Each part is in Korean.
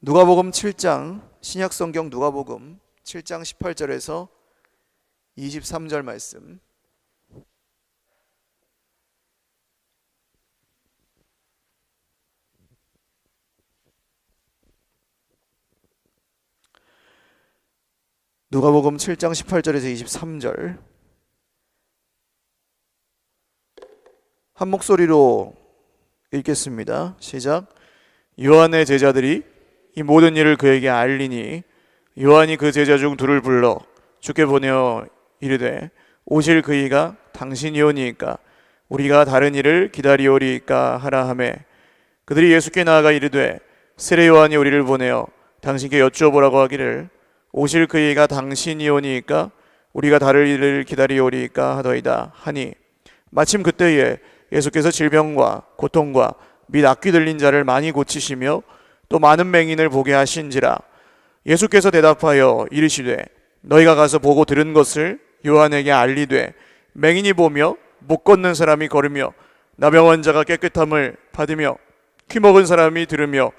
누가복음 7장, 신약성경 누가복음 7장 18절에서 23절 말씀. 누가복음 7장 18절에서 23절. 한 목소리로 읽겠습니다. 시작. 요한의 제자들이 이 모든 일을 그에게 알리니 요한이 그 제자 중 둘을 불러 주께 보내어 이르되 오실 그이가 당신이오니이까 우리가 다른 일을 기다리오리이까 하라 하매 그들이 예수께 나아가 이르되 세례 요한이 우리를 보내어 당신께 여쭈어보라고 하기를 오실 그이가 당신이오니이까 우리가 다른 일을 기다리오리이까 하더이다 하니 마침 그때에 예수께서 질병과 고통과 및 악귀 들린 자를 많이 고치시며 또 많은 맹인을 보게 하신지라. 예수께서 대답하여 이르시되 너희가 가서 보고 들은 것을 요한에게 알리되 맹인이 보며 못 걷는 사람이 걸으며 나병 자가 깨끗함을 받으며 퀴 먹은 사람이 들으며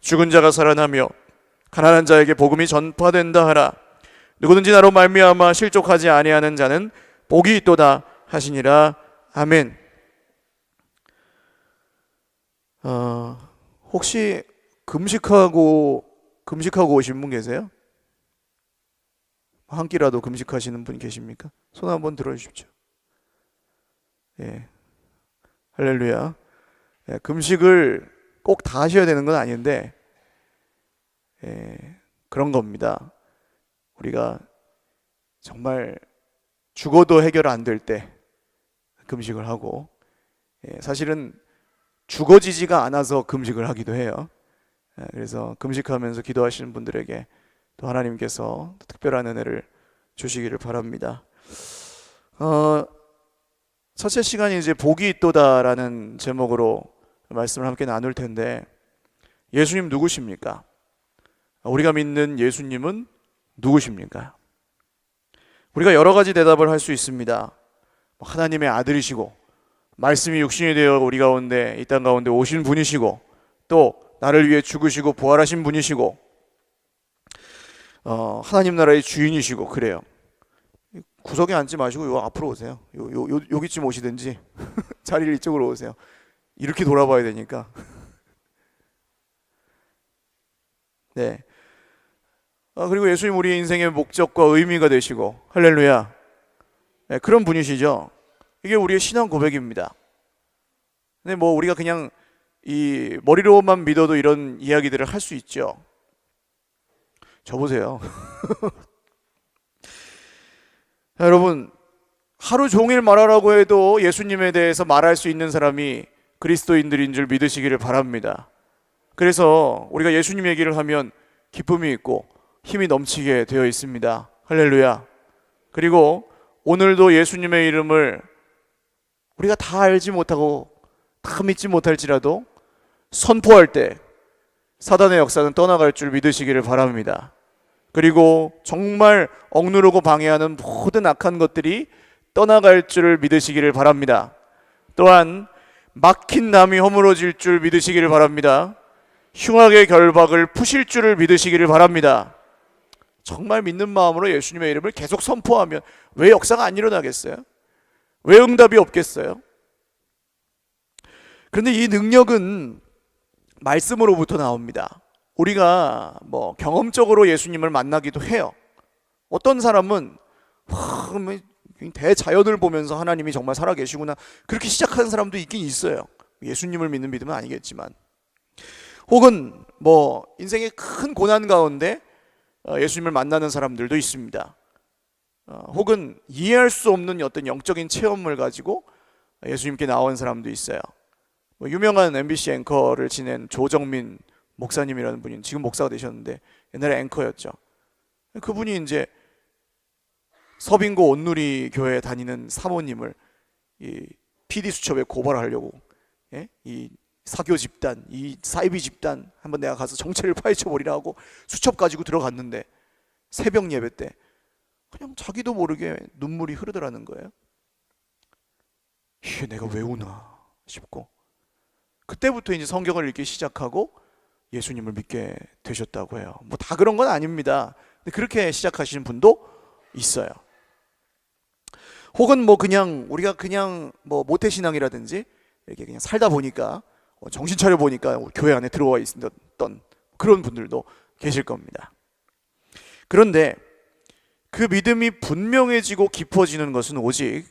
죽은 자가 살아나며 가난한 자에게 복음이 전파된다 하라. 누구든지 나로 말미암아 실족하지 아니하는 자는 복이 있도다 하시니라. 아멘. 혹시 금식하고 오신 분 계세요? 한 끼라도 금식하시는 분 계십니까? 손 한번 들어주십시오. 예, 할렐루야. 예, 금식을 꼭 다 하셔야 되는 건 아닌데 그런 겁니다. 우리가 정말 죽어도 해결 안 될 때 금식을 하고 사실은 죽어지지가 않아서 금식을 하기도 해요. 그래서 금식하면서 기도하시는 분들에게 또 하나님께서 특별한 은혜를 주시기를 바랍니다. 첫째 시간이 이제 복이 있도다라는 제목으로 말씀을 함께 나눌 텐데 예수님 누구십니까? 우리가 믿는 예수님은 누구십니까? 우리가 여러 가지 대답을 할 수 있습니다. 하나님의 아들이시고 말씀이 육신이 되어 우리 가운데 이 땅 가운데 오신 분이시고 또 나를 위해 죽으시고 부활하신 분이시고 하나님 나라의 주인이시고 그래요. 구석에 앉지 마시고 요 앞으로 오세요. 여기쯤 오시든지 자리를 이쪽으로 오세요. 이렇게 돌아봐야 되니까. 네. 그리고 예수님 우리의 인생의 목적과 의미가 되시고 할렐루야. 네, 그런 분이시죠. 이게 우리의 신앙 고백입니다. 근데 뭐 우리가 그냥 이 머리로만 믿어도 이런 이야기들을 할 수 있죠. 저 보세요. 여러분, 하루 종일 말하라고 해도 예수님에 대해서 말할 수 있는 사람이 그리스도인들인 줄 믿으시기를 바랍니다. 그래서 우리가 예수님 얘기를 하면 기쁨이 있고 힘이 넘치게 되어 있습니다. 할렐루야. 그리고 오늘도 예수님의 이름을 우리가 다 알지 못하고 다 믿지 못할지라도 선포할 때 사단의 역사는 떠나갈 줄 믿으시기를 바랍니다. 그리고 정말 억누르고 방해하는 모든 악한 것들이 떠나갈 줄 믿으시기를 바랍니다. 또한 막힌 담이 허물어질 줄 믿으시기를 바랍니다. 흉악의 결박을 푸실 줄을 믿으시기를 바랍니다. 정말 믿는 마음으로 예수님의 이름을 계속 선포하면 왜 역사가 안 일어나겠어요? 왜 응답이 없겠어요? 그런데 이 능력은 말씀으로부터 나옵니다. 우리가 뭐 경험적으로 예수님을 만나기도 해요. 어떤 사람은 대자연을 보면서 하나님이 정말 살아계시구나 그렇게 시작하는 사람도 있긴 있어요. 예수님을 믿는 믿음은 아니겠지만. 혹은 뭐 인생의 큰 고난 가운데 예수님을 만나는 사람들도 있습니다. 혹은 이해할 수 없는 어떤 영적인 체험을 가지고 예수님께 나온 사람도 있어요. 유명한 MBC 앵커를 지낸 조정민 목사님이라는 분이 지금 목사가 되셨는데 옛날에 앵커였죠. 그분이 이제 서빙고 온누리 교회에 다니는 사모님을 이 PD 수첩에 고발하려고 이 사교 집단, 이 사이비 집단 한번 내가 가서 정체를 파헤쳐 버리라고 수첩 가지고 들어갔는데 새벽 예배 때 그냥 자기도 모르게 눈물이 흐르더라는 거예요. 이게 내가 왜 우나 싶고 그때부터 이제 성경을 읽기 시작하고 예수님을 믿게 되셨다고 해요. 뭐 다 그런 건 아닙니다. 근데 그렇게 시작하시는 분도 있어요. 혹은 뭐 그냥 우리가 그냥 뭐 모태신앙이라든지 이렇게 그냥 살다 보니까 정신 차려 보니까 교회 안에 들어와 있었던 그런 분들도 계실 겁니다. 그런데 그 믿음이 분명해지고 깊어지는 것은 오직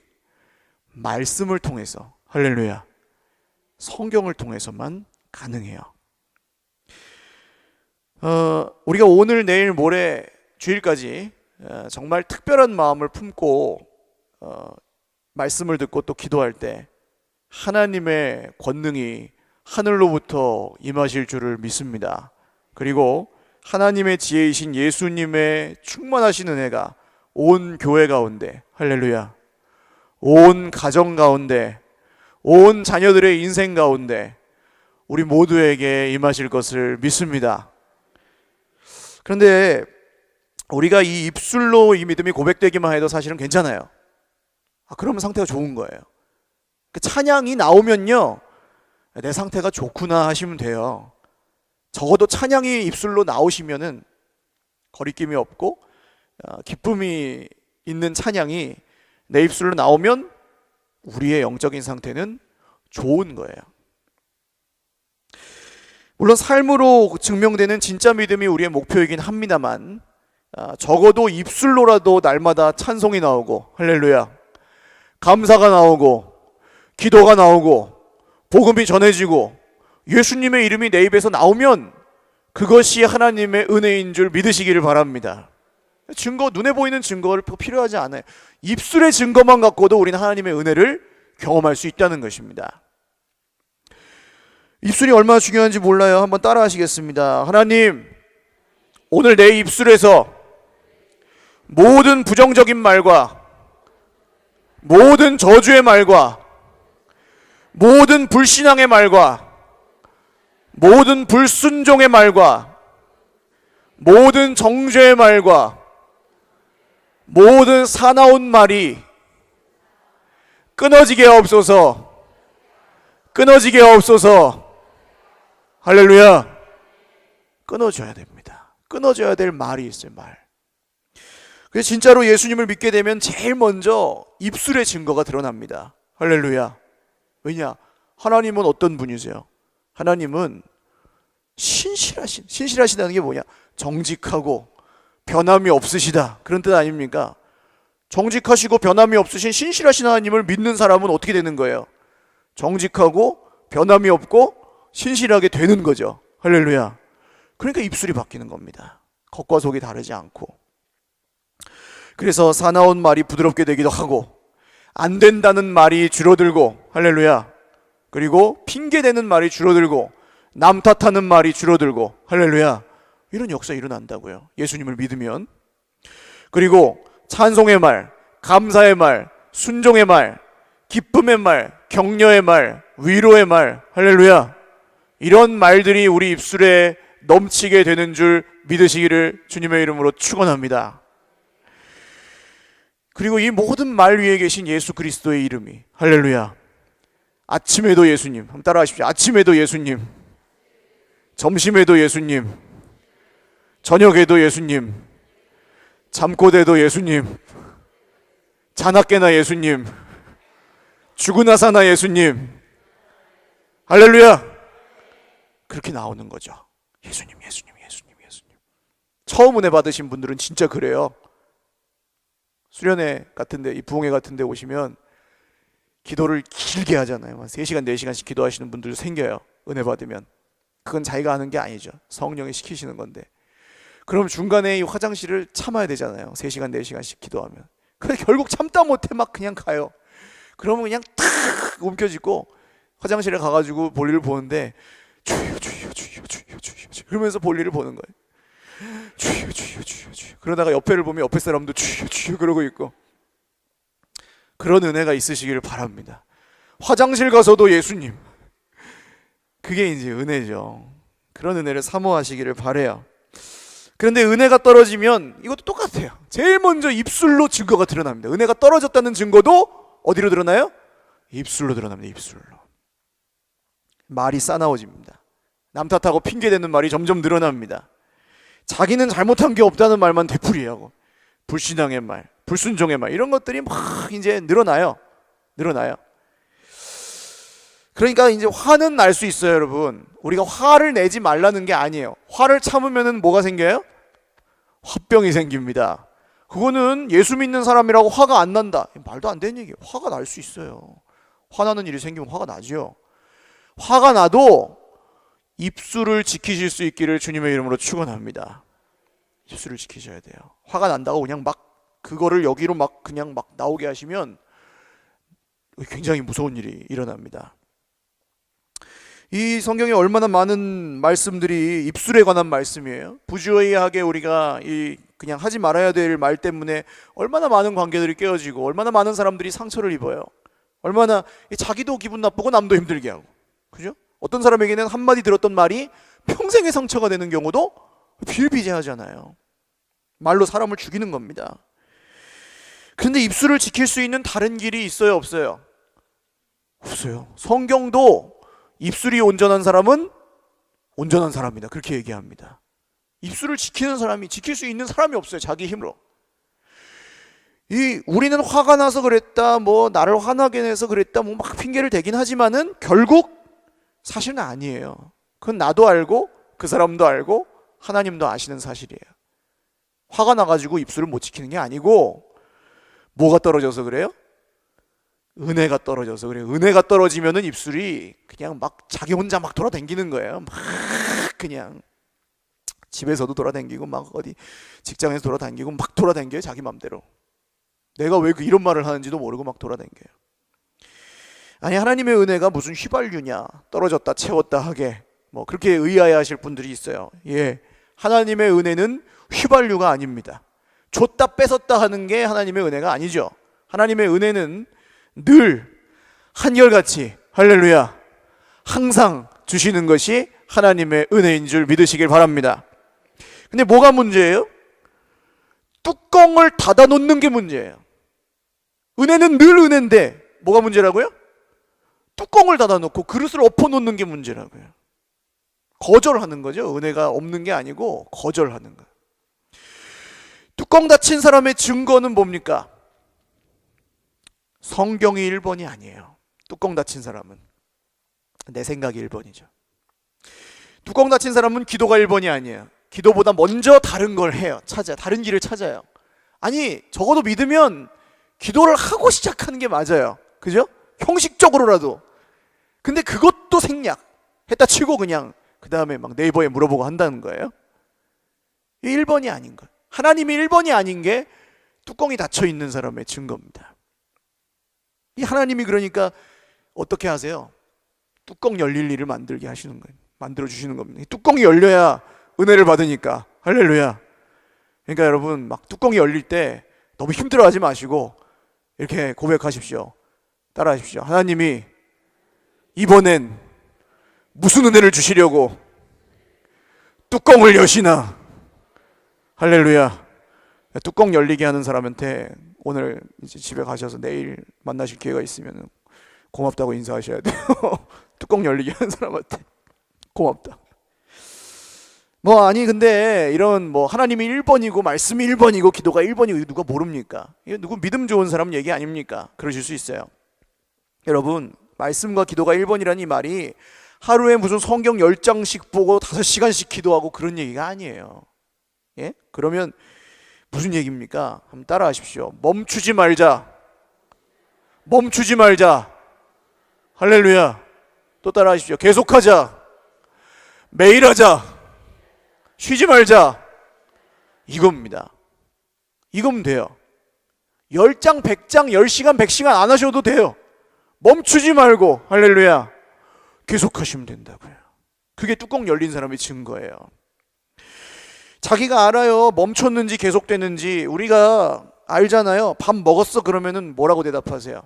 말씀을 통해서, 할렐루야, 성경을 통해서만 가능해요. 우리가 오늘 내일 모레 주일까지 정말 특별한 마음을 품고 말씀을 듣고 또 기도할 때 하나님의 권능이 하늘로부터 임하실 줄을 믿습니다. 그리고 하나님의 지혜이신 예수님의 충만하신 은혜가 온 교회 가운데, 할렐루야, 온 가정 가운데, 온 자녀들의 인생 가운데 우리 모두에게 임하실 것을 믿습니다. 그런데 우리가 이 입술로 이 믿음이 고백되기만 해도 사실은 괜찮아요. 그러면 상태가 좋은 거예요. 찬양이 나오면요, 내 상태가 좋구나 하시면 돼요. 적어도 찬양이 입술로 나오시면은 거리낌이 없고 기쁨이 있는 찬양이 내 입술로 나오면 우리의 영적인 상태는 좋은 거예요. 물론 삶으로 증명되는 진짜 믿음이 우리의 목표이긴 합니다만 적어도 입술로라도 날마다 찬송이 나오고, 할렐루야, 감사가 나오고, 기도가 나오고, 복음이 전해지고, 예수님의 이름이 내 입에서 나오면 그것이 하나님의 은혜인 줄 믿으시기를 바랍니다. 증거, 눈에 보이는 증거를 필요하지 않아요. 입술의 증거만 갖고도 우리는 하나님의 은혜를 경험할 수 있다는 것입니다. 입술이 얼마나 중요한지 몰라요. 한번 따라 하시겠습니다. 하나님, 오늘 내 입술에서 모든 부정적인 말과 모든 저주의 말과 모든 불신앙의 말과 모든 불순종의 말과 모든 정죄의 말과 모든 사나운 말이 끊어지게 없소서, 끊어지게 없소서. 할렐루야. 끊어져야 됩니다. 끊어져야 될 말이 있어요, 말. 그래서 진짜로 예수님을 믿게 되면 제일 먼저 입술의 증거가 드러납니다. 할렐루야. 왜냐? 하나님은 어떤 분이세요? 하나님은 신실하시다는 게 뭐냐? 정직하고 변함이 없으시다, 그런 뜻 아닙니까? 정직하시고 변함이 없으신 신실하신 하나님을 믿는 사람은 어떻게 되는 거예요? 정직하고 변함이 없고 신실하게 되는 거죠. 할렐루야. 그러니까 입술이 바뀌는 겁니다. 겉과 속이 다르지 않고. 그래서 사나운 말이 부드럽게 되기도 하고, 안 된다는 말이 줄어들고, 할렐루야, 그리고 핑계대는 말이 줄어들고, 남 탓하는 말이 줄어들고, 할렐루야, 이런 역사 일어난다고요, 예수님을 믿으면. 그리고 찬송의 말, 감사의 말, 순종의 말, 기쁨의 말, 격려의 말, 위로의 말, 할렐루야, 이런 말들이 우리 입술에 넘치게 되는 줄 믿으시기를 주님의 이름으로 축원합니다. 그리고 이 모든 말 위에 계신 예수 그리스도의 이름이, 할렐루야, 아침에도 예수님, 한번 따라하십시오. 아침에도 예수님, 점심에도 예수님, 저녁에도 예수님, 잠꼬대도 예수님, 자나깨나 예수님, 죽으나사나 예수님, 할렐루야, 그렇게 나오는 거죠. 예수님, 예수님, 예수님, 예수님. 처음 은혜 받으신 분들은 진짜 그래요. 수련회 같은데, 이 부흥회 같은데 오시면 기도를 길게 하잖아요. 3시간, 4시간씩 기도하시는 분들도 생겨요. 은혜 받으면. 그건 자기가 하는 게 아니죠. 성령이 시키시는 건데. 그럼 중간에 이 화장실을 참아야 되잖아요. 3시간, 4시간씩 기도하면. 근데 결국 참다 못해 막 그냥 가요. 그러면 그냥 탁 움켜쥐고 화장실에 가가지고 볼일을 보는데, 주여, 주여, 주여, 주여, 주여, 주여, 그러면서 볼일을 보는 거예요. 주여, 주여, 주여, 주여. 그러다가 옆에를 보면 옆에 사람도 주여, 주여 그러고 있고. 그런 은혜가 있으시기를 바랍니다. 화장실 가서도 예수님, 그게 이제 은혜죠. 그런 은혜를 사모하시기를 바라요. 그런데 은혜가 떨어지면 이것도 똑같아요. 제일 먼저 입술로 증거가 드러납니다. 은혜가 떨어졌다는 증거도 어디로 드러나요? 입술로 드러납니다. 입술로. 말이 싸나워집니다. 남 탓하고 핑계대는 말이 점점 늘어납니다. 자기는 잘못한 게 없다는 말만 되풀이하고 불신앙의 말, 불순종의 말 이런 것들이 막 이제 늘어나요. 그러니까 이제 화는 날 수 있어요, 여러분. 우리가 화를 내지 말라는 게 아니에요. 화를 참으면은 뭐가 생겨요? 화병이 생깁니다. 그거는 예수 믿는 사람이라고 화가 안 난다. 말도 안 되는 얘기예요. 화가 날 수 있어요. 화나는 일이 생기면 화가 나죠. 화가 나도 입술을 지키실 수 있기를 주님의 이름으로 축원합니다. 입술을 지키셔야 돼요. 화가 난다고 그냥 막 그거를 여기로 막 그냥 막 나오게 하시면 굉장히 무서운 일이 일어납니다. 이 성경에 얼마나 많은 말씀들이 입술에 관한 말씀이에요. 부주의하게 우리가 그냥 하지 말아야 될 말 때문에 얼마나 많은 관계들이 깨어지고 얼마나 많은 사람들이 상처를 입어요. 얼마나 자기도 기분 나쁘고 남도 힘들게 하고, 그죠? 어떤 사람에게는 한마디 들었던 말이 평생의 상처가 되는 경우도 비일비재하잖아요. 말로 사람을 죽이는 겁니다. 그런데 입술을 지킬 수 있는 다른 길이 있어요, 없어요? 없어요. 성경도 입술이 온전한 사람은 온전한 사람이다, 그렇게 얘기합니다. 입술을 지키는 사람이, 지킬 수 있는 사람이 없어요, 자기 힘으로. 우리는 화가 나서 그랬다, 뭐 나를 화나게 해서 그랬다, 뭐 막 핑계를 대긴 하지만은 결국 사실은 아니에요. 그건 나도 알고 그 사람도 알고 하나님도 아시는 사실이에요. 화가 나가지고 입술을 못 지키는 게 아니고 뭐가 떨어져서 그래요? 은혜가 떨어져서 그래요. 은혜가 떨어지면은 입술이 그냥 막 자기 혼자 막 돌아다니는 거예요. 막 그냥 집에서도 돌아다니고 막 어디 직장에서 돌아다니고 막 돌아다녀요, 자기 맘대로. 내가 왜 이런 말을 하는지도 모르고 막 돌아다녀요. 아니, 하나님의 은혜가 무슨 휘발유냐, 떨어졌다 채웠다 하게 뭐 그렇게 의아해하실 분들이 있어요. 예, 하나님의 은혜는 휘발유가 아닙니다. 줬다 뺏었다 하는 게 하나님의 은혜가 아니죠. 하나님의 은혜는 늘 한결같이, 할렐루야, 항상 주시는 것이 하나님의 은혜인 줄 믿으시길 바랍니다. 근데 뭐가 문제예요? 뚜껑을 닫아 놓는 게 문제예요. 은혜는 늘 은혜인데 뭐가 문제라고요? 뚜껑을 닫아 놓고 그릇을 엎어 놓는 게 문제라고요. 거절하는 거죠. 은혜가 없는 게 아니고 거절하는 거예요. 뚜껑 닫힌 사람의 증거는 뭡니까? 성경이 1번이 아니에요. 뚜껑 닫힌 사람은 내 생각이 1번이죠. 뚜껑 닫힌 사람은 기도가 1번이 아니에요. 기도보다 먼저 다른 걸 해요. 다른 길을 찾아요. 아니, 적어도 믿으면 기도를 하고 시작하는 게 맞아요. 그죠? 형식적으로라도. 근데 그것도 생략 했다 치고 그냥 그 다음에 막 네이버에 물어보고 한다는 거예요. 이게 1번이 아닌 거예요. 하나님이 1번이 아닌 게 뚜껑이 닫혀 있는 사람의 증거입니다. 이 하나님이 그러니까 어떻게 하세요? 뚜껑 열릴 일을 만들게 하시는 거예요. 만들어 주시는 겁니다. 뚜껑이 열려야 은혜를 받으니까. 할렐루야. 그러니까 여러분, 막 뚜껑이 열릴 때 너무 힘들어하지 마시고 이렇게 고백하십시오. 따라하십시오. 하나님이 이번엔 무슨 은혜를 주시려고 뚜껑을 여시나. 할렐루야. 뚜껑 열리게 하는 사람한테 오늘 이제 집에 가셔서 내일 만나실 기회가 있으면 고맙다고 인사하셔야 돼요. 뚜껑 열리게 하는 사람한테 고맙다. 뭐 아니, 근데 이런 뭐 하나님이 1번이고 말씀이 1번이고 기도가 1번이고 누가 모릅니까? 이거 누구 믿음 좋은 사람 얘기 아닙니까? 그러실 수 있어요. 여러분, 말씀과 기도가 1번이라는 이 말이 하루에 무슨 성경 10장씩 보고 5시간씩 기도하고 그런 얘기가 아니에요. 예? 그러면 무슨 얘기입니까? 한번 따라 하십시오. 멈추지 말자. 멈추지 말자. 할렐루야. 또 따라 하십시오. 계속하자. 매일 하자. 쉬지 말자. 이겁니다. 이거면 돼요. 10장, 100장, 10시간, 100시간 안 하셔도 돼요. 멈추지 말고, 할렐루야, 계속하시면 된다고요. 그게 뚜껑 열린 사람의 증거예요. 자기가 알아요. 멈췄는지 계속되는지. 우리가 알잖아요. 밥 먹었어 그러면은 뭐라고 대답하세요?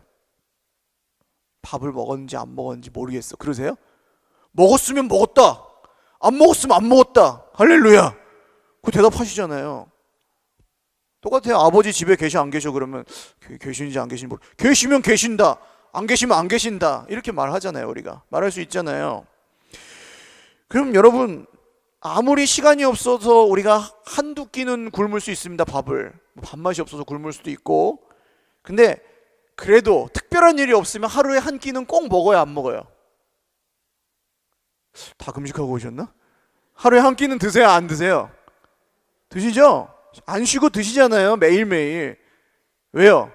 밥을 먹었는지 안 먹었는지 모르겠어. 그러세요? 먹었으면 먹었다. 안 먹었으면 안 먹었다. 할렐루야. 그 대답하시잖아요. 똑같아요. 아버지 집에 계셔 안 계셔 그러면 계시는지 안 계시는지 모르. 계시면 계신다. 안 계시면 안 계신다. 이렇게 말하잖아요. 우리가 말할 수 있잖아요. 그럼 여러분, 아무리 시간이 없어서 우리가 한두 끼는 굶을 수 있습니다. 밥을 밥맛이 없어서 굶을 수도 있고. 근데 그래도 특별한 일이 없으면 하루에 한 끼는 꼭 먹어야 안 먹어요? 다 금식하고 오셨나? 하루에 한 끼는 드세요, 안 드세요? 드시죠? 안 쉬고 드시잖아요, 매일매일. 왜요?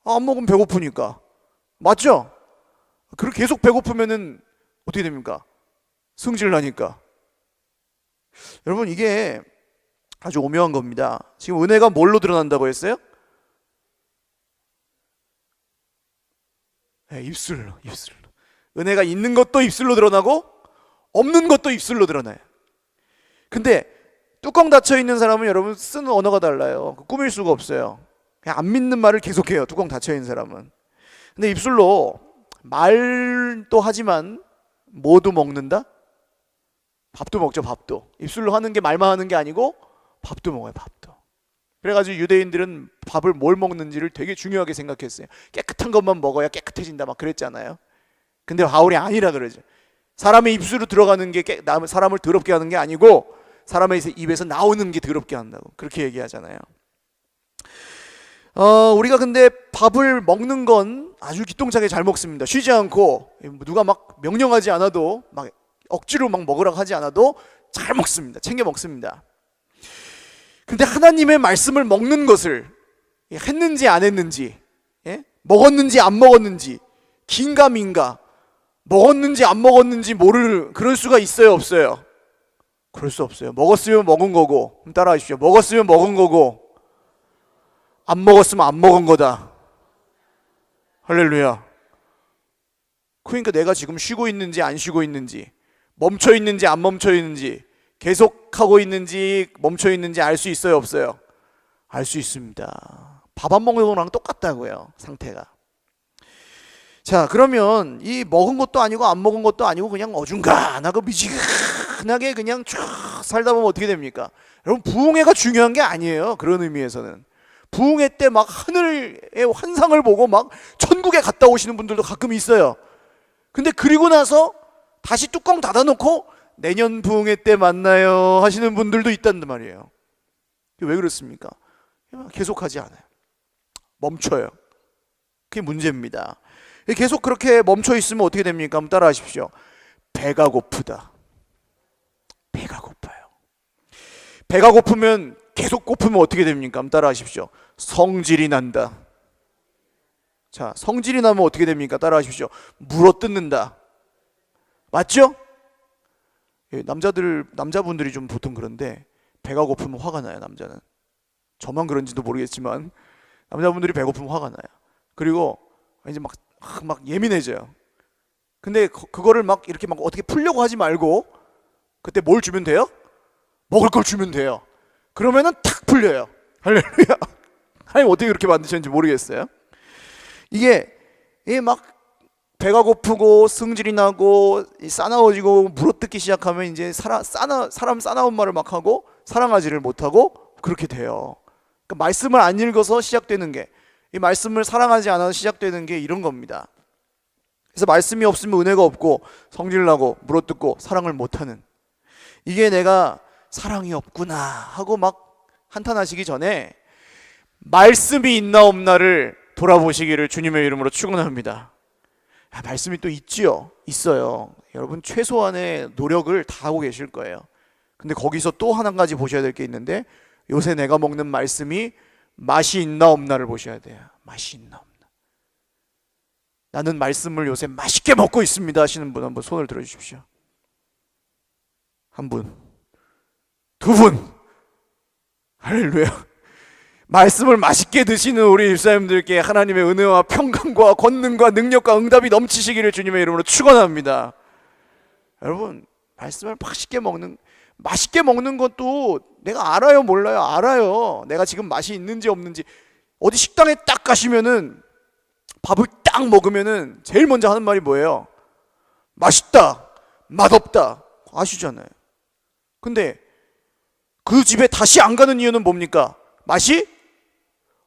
안 먹으면 배고프니까. 맞죠? 그렇게 계속 배고프면은 어떻게 됩니까? 승질 나니까. 여러분, 이게 아주 오묘한 겁니다. 지금 은혜가 뭘로 드러난다고 했어요? 네, 입술로. 은혜가 있는 것도 입술로 드러나고 없는 것도 입술로 드러나요. 근데 뚜껑 닫혀 있는 사람은 여러분 쓰는 언어가 달라요. 꾸밀 수가 없어요. 그냥 안 믿는 말을 계속해요, 뚜껑 닫혀 있는 사람은. 근데 입술로 말도 하지만 뭐도 먹는다? 밥도 먹죠, 밥도. 입술로 하는 게 말만 하는 게 아니고 밥도 먹어요, 밥도. 그래가지고 유대인들은 밥을 뭘 먹는지를 되게 중요하게 생각했어요. 깨끗한 것만 먹어야 깨끗해진다 막 그랬잖아요. 근데 바울이 아니라 그러죠. 사람의 입술로 들어가는 게 사람을 더럽게 하는 게 아니고 사람의 입에서 나오는 게 더럽게 한다고 그렇게 얘기하잖아요. 우리가 근데 밥을 먹는 건 아주 기똥차게 잘 먹습니다. 쉬지 않고 누가 막 명령하지 않아도 막 억지로 막 먹으라고 하지 않아도 잘 먹습니다. 챙겨 먹습니다. 근데 하나님의 말씀을 먹는 것을 했는지 안 했는지, 먹었는지 안 먹었는지, 긴가 민가, 먹었는지 안 먹었는지 모를 그럴 수가 있어요, 없어요? 그럴 수 없어요. 먹었으면 먹은 거고, 따라하 십시오. 먹었으면 먹은 거고 안 먹었으면 안 먹은 거다. 할렐루야. 그러니까 내가 지금 쉬고 있는지 안 쉬고 있는지, 멈춰 있는지 안 멈춰 있는지, 계속하고 있는지 멈춰 있는지 알 수 있어요, 없어요? 알 수 있습니다. 밥 안 먹는 거랑 똑같다고요, 상태가. 자, 그러면 이 먹은 것도 아니고 안 먹은 것도 아니고 그냥 어중간하고 미지근하게 그냥 쭉 살다 보면 어떻게 됩니까? 여러분, 부흥회가 중요한 게 아니에요. 그런 의미에서는 부흥회 때 막 하늘의 환상을 보고 막 천국에 갔다 오시는 분들도 가끔 있어요. 근데 그리고 나서 다시 뚜껑 닫아놓고 내년 부흥회 때 만나요 하시는 분들도 있단 말이에요. 왜 그렇습니까? 계속하지 않아요. 멈춰요. 그게 문제입니다. 계속 그렇게 멈춰 있으면 어떻게 됩니까? 한번 따라 하십시오. 배가 고프다. 배가 고파요. 배가 고프면 계속 고프면 어떻게 됩니까? 한번 따라 하십시오. 성질이 난다. 자, 성질이 나면 어떻게 됩니까? 따라 하십시오. 물어뜯는다. 맞죠? 남자분들이 좀 보통 그런데 배가 고프면 화가 나요, 남자는. 저만 그런지도 모르겠지만 남자분들이 배고프면 화가 나요. 그리고 이제 막 예민해져요. 근데 그거를 막 이렇게 막 어떻게 풀려고 하지 말고 그때 뭘 주면 돼요? 먹을 걸 주면 돼요. 그러면은 탁 풀려요. 할렐루야. 하나님 어떻게 그렇게 만드셨는지 모르겠어요. 이게 막 배가 고프고 승질이 나고 싸나워지고 물어뜯기 시작하면 이제 사람 싸나운 말을 막 하고 사랑하지를 못하고 그렇게 돼요. 그러니까 말씀을 안 읽어서 시작되는 게, 이 말씀을 사랑하지 않아서 시작되는 게 이런 겁니다. 그래서 말씀이 없으면 은혜가 없고 성질나고 물어뜯고 사랑을 못하는, 이게 내가 사랑이 없구나 하고 막 한탄하시기 전에 말씀이 있나 없나를 돌아보시기를 주님의 이름으로 축원합니다. 말씀이 또 있지요. 있어요. 여러분 최소한의 노력을 다 하고 계실 거예요. 근데 거기서 또 한 가지 보셔야 될 게 있는데, 요새 내가 먹는 말씀이 맛이 있나 없나를 보셔야 돼요. 맛이 있나 없나. 나는 말씀을 요새 맛있게 먹고 있습니다 하시는 분 한번 손을 들어 주십시오. 한 분, 두 분. 할렐루야. 말씀을 맛있게 드시는 우리 집사님들께 하나님의 은혜와 평강과 권능과 능력과 응답이 넘치시기를 주님의 이름으로 축원합니다. 여러분, 말씀을 맛있게 먹는 것도 내가 알아요, 몰라요? 알아요. 내가 지금 맛이 있는지 없는지. 어디 식당에 딱 가시면은 밥을 딱 먹으면은 제일 먼저 하는 말이 뭐예요? 맛있다, 맛없다. 아시잖아요. 근데 그 집에 다시 안 가는 이유는 뭡니까? 맛이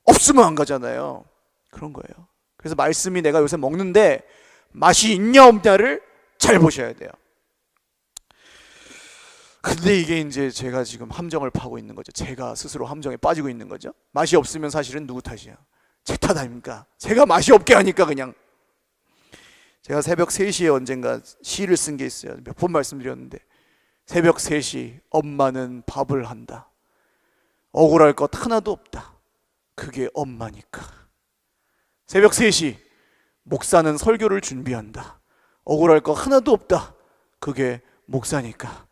없으면 안 가잖아요. 그런 거예요. 그래서 말씀이 내가 요새 먹는데 맛이 있냐 없냐를 잘 보셔야 돼요. 근데 이게 이제 제가 지금 함정을 파고 있는 거죠. 제가 스스로 함정에 빠지고 있는 거죠. 맛이 없으면 사실은 누구 탓이야? 제 탓 아닙니까? 제가 맛이 없게 하니까 그냥. 제가 새벽 3시에 언젠가 시를 쓴 게 있어요. 몇 번 말씀드렸는데, 새벽 3시 엄마는 밥을 한다. 억울할 것 하나도 없다. 그게 엄마니까. 새벽 3시 목사는 설교를 준비한다. 억울할 것 하나도 없다. 그게 목사니까.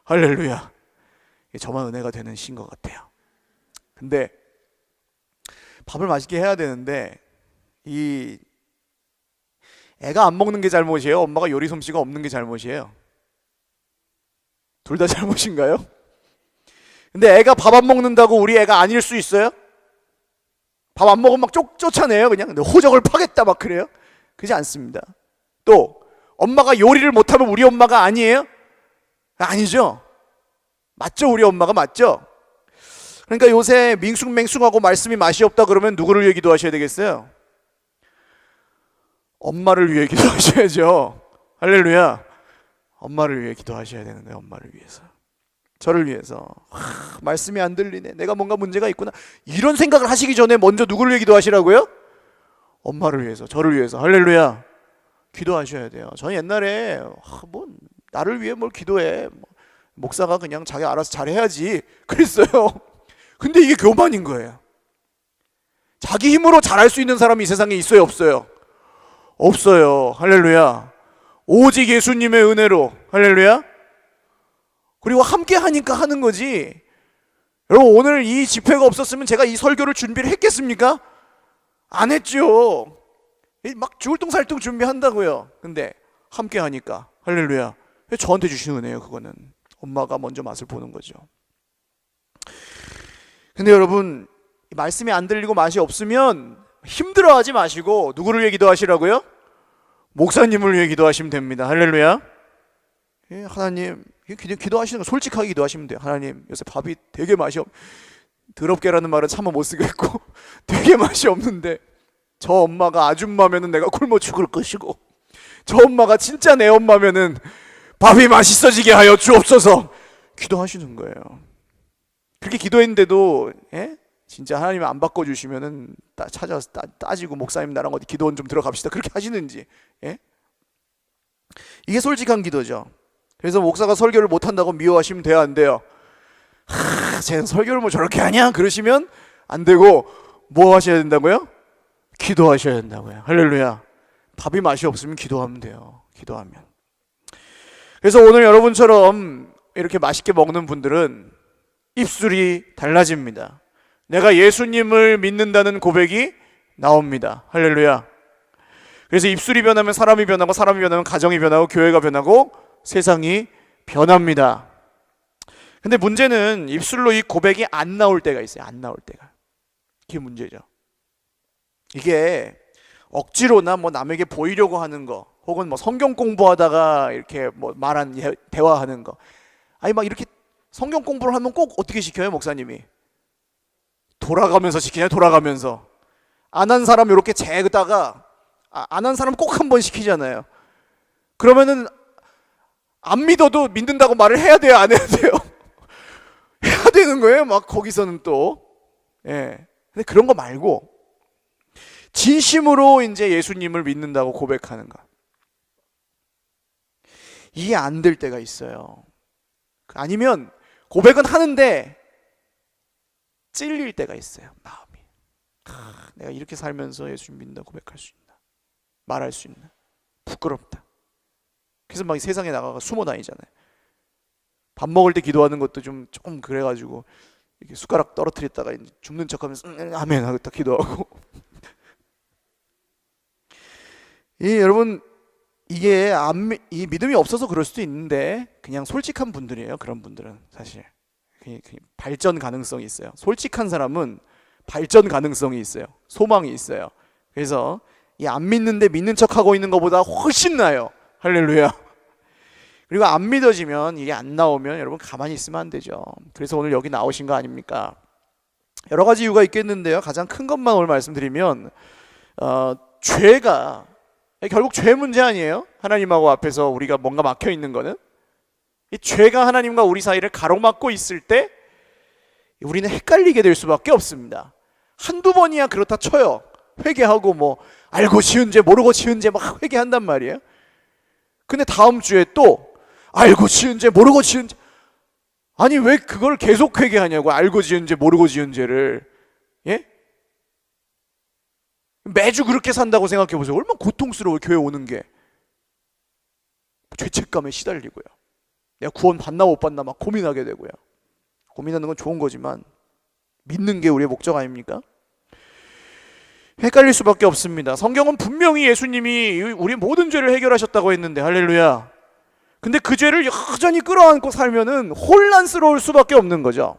할렐루야. 저만 은혜가 되는 시인 것 같아요. 근데 밥을 맛있게 해야 되는데 이 애가 안 먹는 게 잘못이에요? 엄마가 요리 솜씨가 없는 게 잘못이에요? 둘 다 잘못인가요? 근데 애가 밥 안 먹는다고 우리 애가 아닐 수 있어요? 밥 안 먹으면 막 쫓아내요 그냥. 근데 호적을 파겠다 막 그래요? 그렇지 않습니다. 또 엄마가 요리를 못하면 우리 엄마가 아니에요? 아니죠. 맞죠? 우리 엄마가 맞죠? 그러니까 요새 밍숭맹숭하고 말씀이 맛이 없다 그러면 누구를 위해 기도하셔야 되겠어요? 엄마를 위해 기도하셔야죠. 할렐루야. 엄마를 위해 기도하셔야 되는 거예요. 엄마를 위해서. 저를 위해서. 말씀이 안 들리네. 내가 뭔가 문제가 있구나. 이런 생각을 하시기 전에 먼저 누구를 위해 기도하시라고요? 엄마를 위해서. 저를 위해서. 할렐루야. 기도하셔야 돼요. 저는 옛날에 뭐 나를 위해 뭘 기도해. 목사가 그냥 자기 알아서 잘해야지 그랬어요. 근데 이게 교만인 거예요. 자기 힘으로 잘할 수 있는 사람이 이 세상에 있어요? 없어요? 없어요. 할렐루야. 오직 예수님의 은혜로. 할렐루야. 그리고 함께 하니까 하는 거지. 여러분 오늘 이 집회가 없었으면 제가 이 설교를 준비를 했겠습니까? 안 했죠. 막 죽을 똥살똥 준비한다고요. 근데 함께 하니까. 할렐루야. 저한테 주시는 은혜예요. 그거는 엄마가 먼저 맛을 보는 거죠. 근데 여러분 말씀이 안 들리고 맛이 없으면 힘들어하지 마시고 누구를 위해 기도하시라고요? 목사님을 위해 기도하시면 됩니다. 할렐루야. 하나님, 기도하시는 거 솔직하게 기도하시면 돼요. 하나님, 요새 밥이 되게 맛이 더럽게라는 말은 차마 못 쓰겠고 되게 맛이 없는데 저 엄마가 아줌마면은 내가 굶어 죽을 것이고 저 엄마가 진짜 내 엄마면은 밥이 맛있어지게 하여 주옵소서. 기도하시는 거예요. 그렇게 기도했는데도 진짜 하나님이 안 바꿔주시면은 찾아서 따지고 목사님 나랑 어디 기도원 좀 들어갑시다 그렇게 하시는지. 이게 솔직한 기도죠. 그래서 목사가 설교를 못한다고 미워하시면 돼요? 안 돼요? 쟤는 설교를 뭐 저렇게 하냐? 그러시면 안 되고 뭐 하셔야 된다고요? 기도하셔야 된다고요. 할렐루야. 밥이 맛이 없으면 기도하면 돼요. 기도하면. 그래서 오늘 여러분처럼 이렇게 맛있게 먹는 분들은 입술이 달라집니다. 내가 예수님을 믿는다는 고백이 나옵니다. 할렐루야. 그래서 입술이 변하면 사람이 변하고 사람이 변하면 가정이 변하고 교회가 변하고 세상이 변합니다. 근데 문제는 입술로 이 고백이 안 나올 때가 있어요. 안 나올 때가. 그게 문제죠. 이게 억지로나 뭐 남에게 보이려고 하는 거 혹은 뭐 성경 공부하다가 이렇게 뭐 대화하는 거. 아니 막 이렇게 성경 공부를 하면 꼭 어떻게 시켜요, 목사님이? 돌아가면서 시키냐, 돌아가면서. 안 한 사람 이렇게 재다가 안 한 사람 꼭 한 번 시키잖아요. 그러면은 안 믿어도 믿는다고 말을 해야 돼요, 안 해야 돼요? 해야 되는 거예요, 막 거기서는 또. 예. 근데 그런 거 말고 진심으로 이제 예수님을 믿는다고 고백하는 거. 이게 안 될 때가 있어요. 아니면 고백은 하는데 찔릴 때가 있어요, 마음이. 내가 이렇게 살면서 예수님 믿는다 고백할 수 있나? 말할 수 있나? 부끄럽다. 그래서 막 세상에 나가서 숨어 다니잖아요. 밥 먹을 때 기도하는 것도 좀 그래가지고 이렇게 숟가락 떨어뜨렸다가 죽는 척하면서 아멘 하고 딱 기도하고. 여러분 이게 이 믿음이 없어서 그럴 수도 있는데 그냥 솔직한 분들이에요. 그런 분들은 사실 발전 가능성이 있어요. 솔직한 사람은 발전 가능성이 있어요. 소망이 있어요. 그래서 이 안 믿는데 믿는 척하고 있는 것보다 훨씬 나아요. 할렐루야. 그리고 안 믿어지면 이게 안 나오면 여러분 가만히 있으면 안 되죠. 그래서 오늘 여기 나오신 거 아닙니까? 여러 가지 이유가 있겠는데요. 가장 큰 것만 오늘 말씀드리면 죄가 결국 죄 문제 아니에요? 하나님하고 앞에서 우리가 뭔가 막혀 있는 거는 이 죄가 하나님과 우리 사이를 가로막고 있을 때 우리는 헷갈리게 될 수밖에 없습니다. 한두 번이야 그렇다 쳐요. 회개하고 뭐 알고 지은 죄 모르고 지은 죄 막 회개한단 말이에요. 근데 다음 주에 또 알고 지은 죄 모르고 지은 죄, 아니 왜 그걸 계속 회개하냐고. 알고 지은 죄 모르고 지은 죄를. 예? 매주 그렇게 산다고 생각해 보세요. 얼마나 고통스러워요. 교회 오는 게. 죄책감에 시달리고요. 내가 구원 받나 못 받나 막 고민하게 되고요. 고민하는 건 좋은 거지만 믿는 게 우리의 목적 아닙니까? 헷갈릴 수밖에 없습니다. 성경은 분명히 예수님이 우리 모든 죄를 해결하셨다고 했는데, 할렐루야. 근데 그 죄를 여전히 끌어안고 살면은 혼란스러울 수밖에 없는 거죠.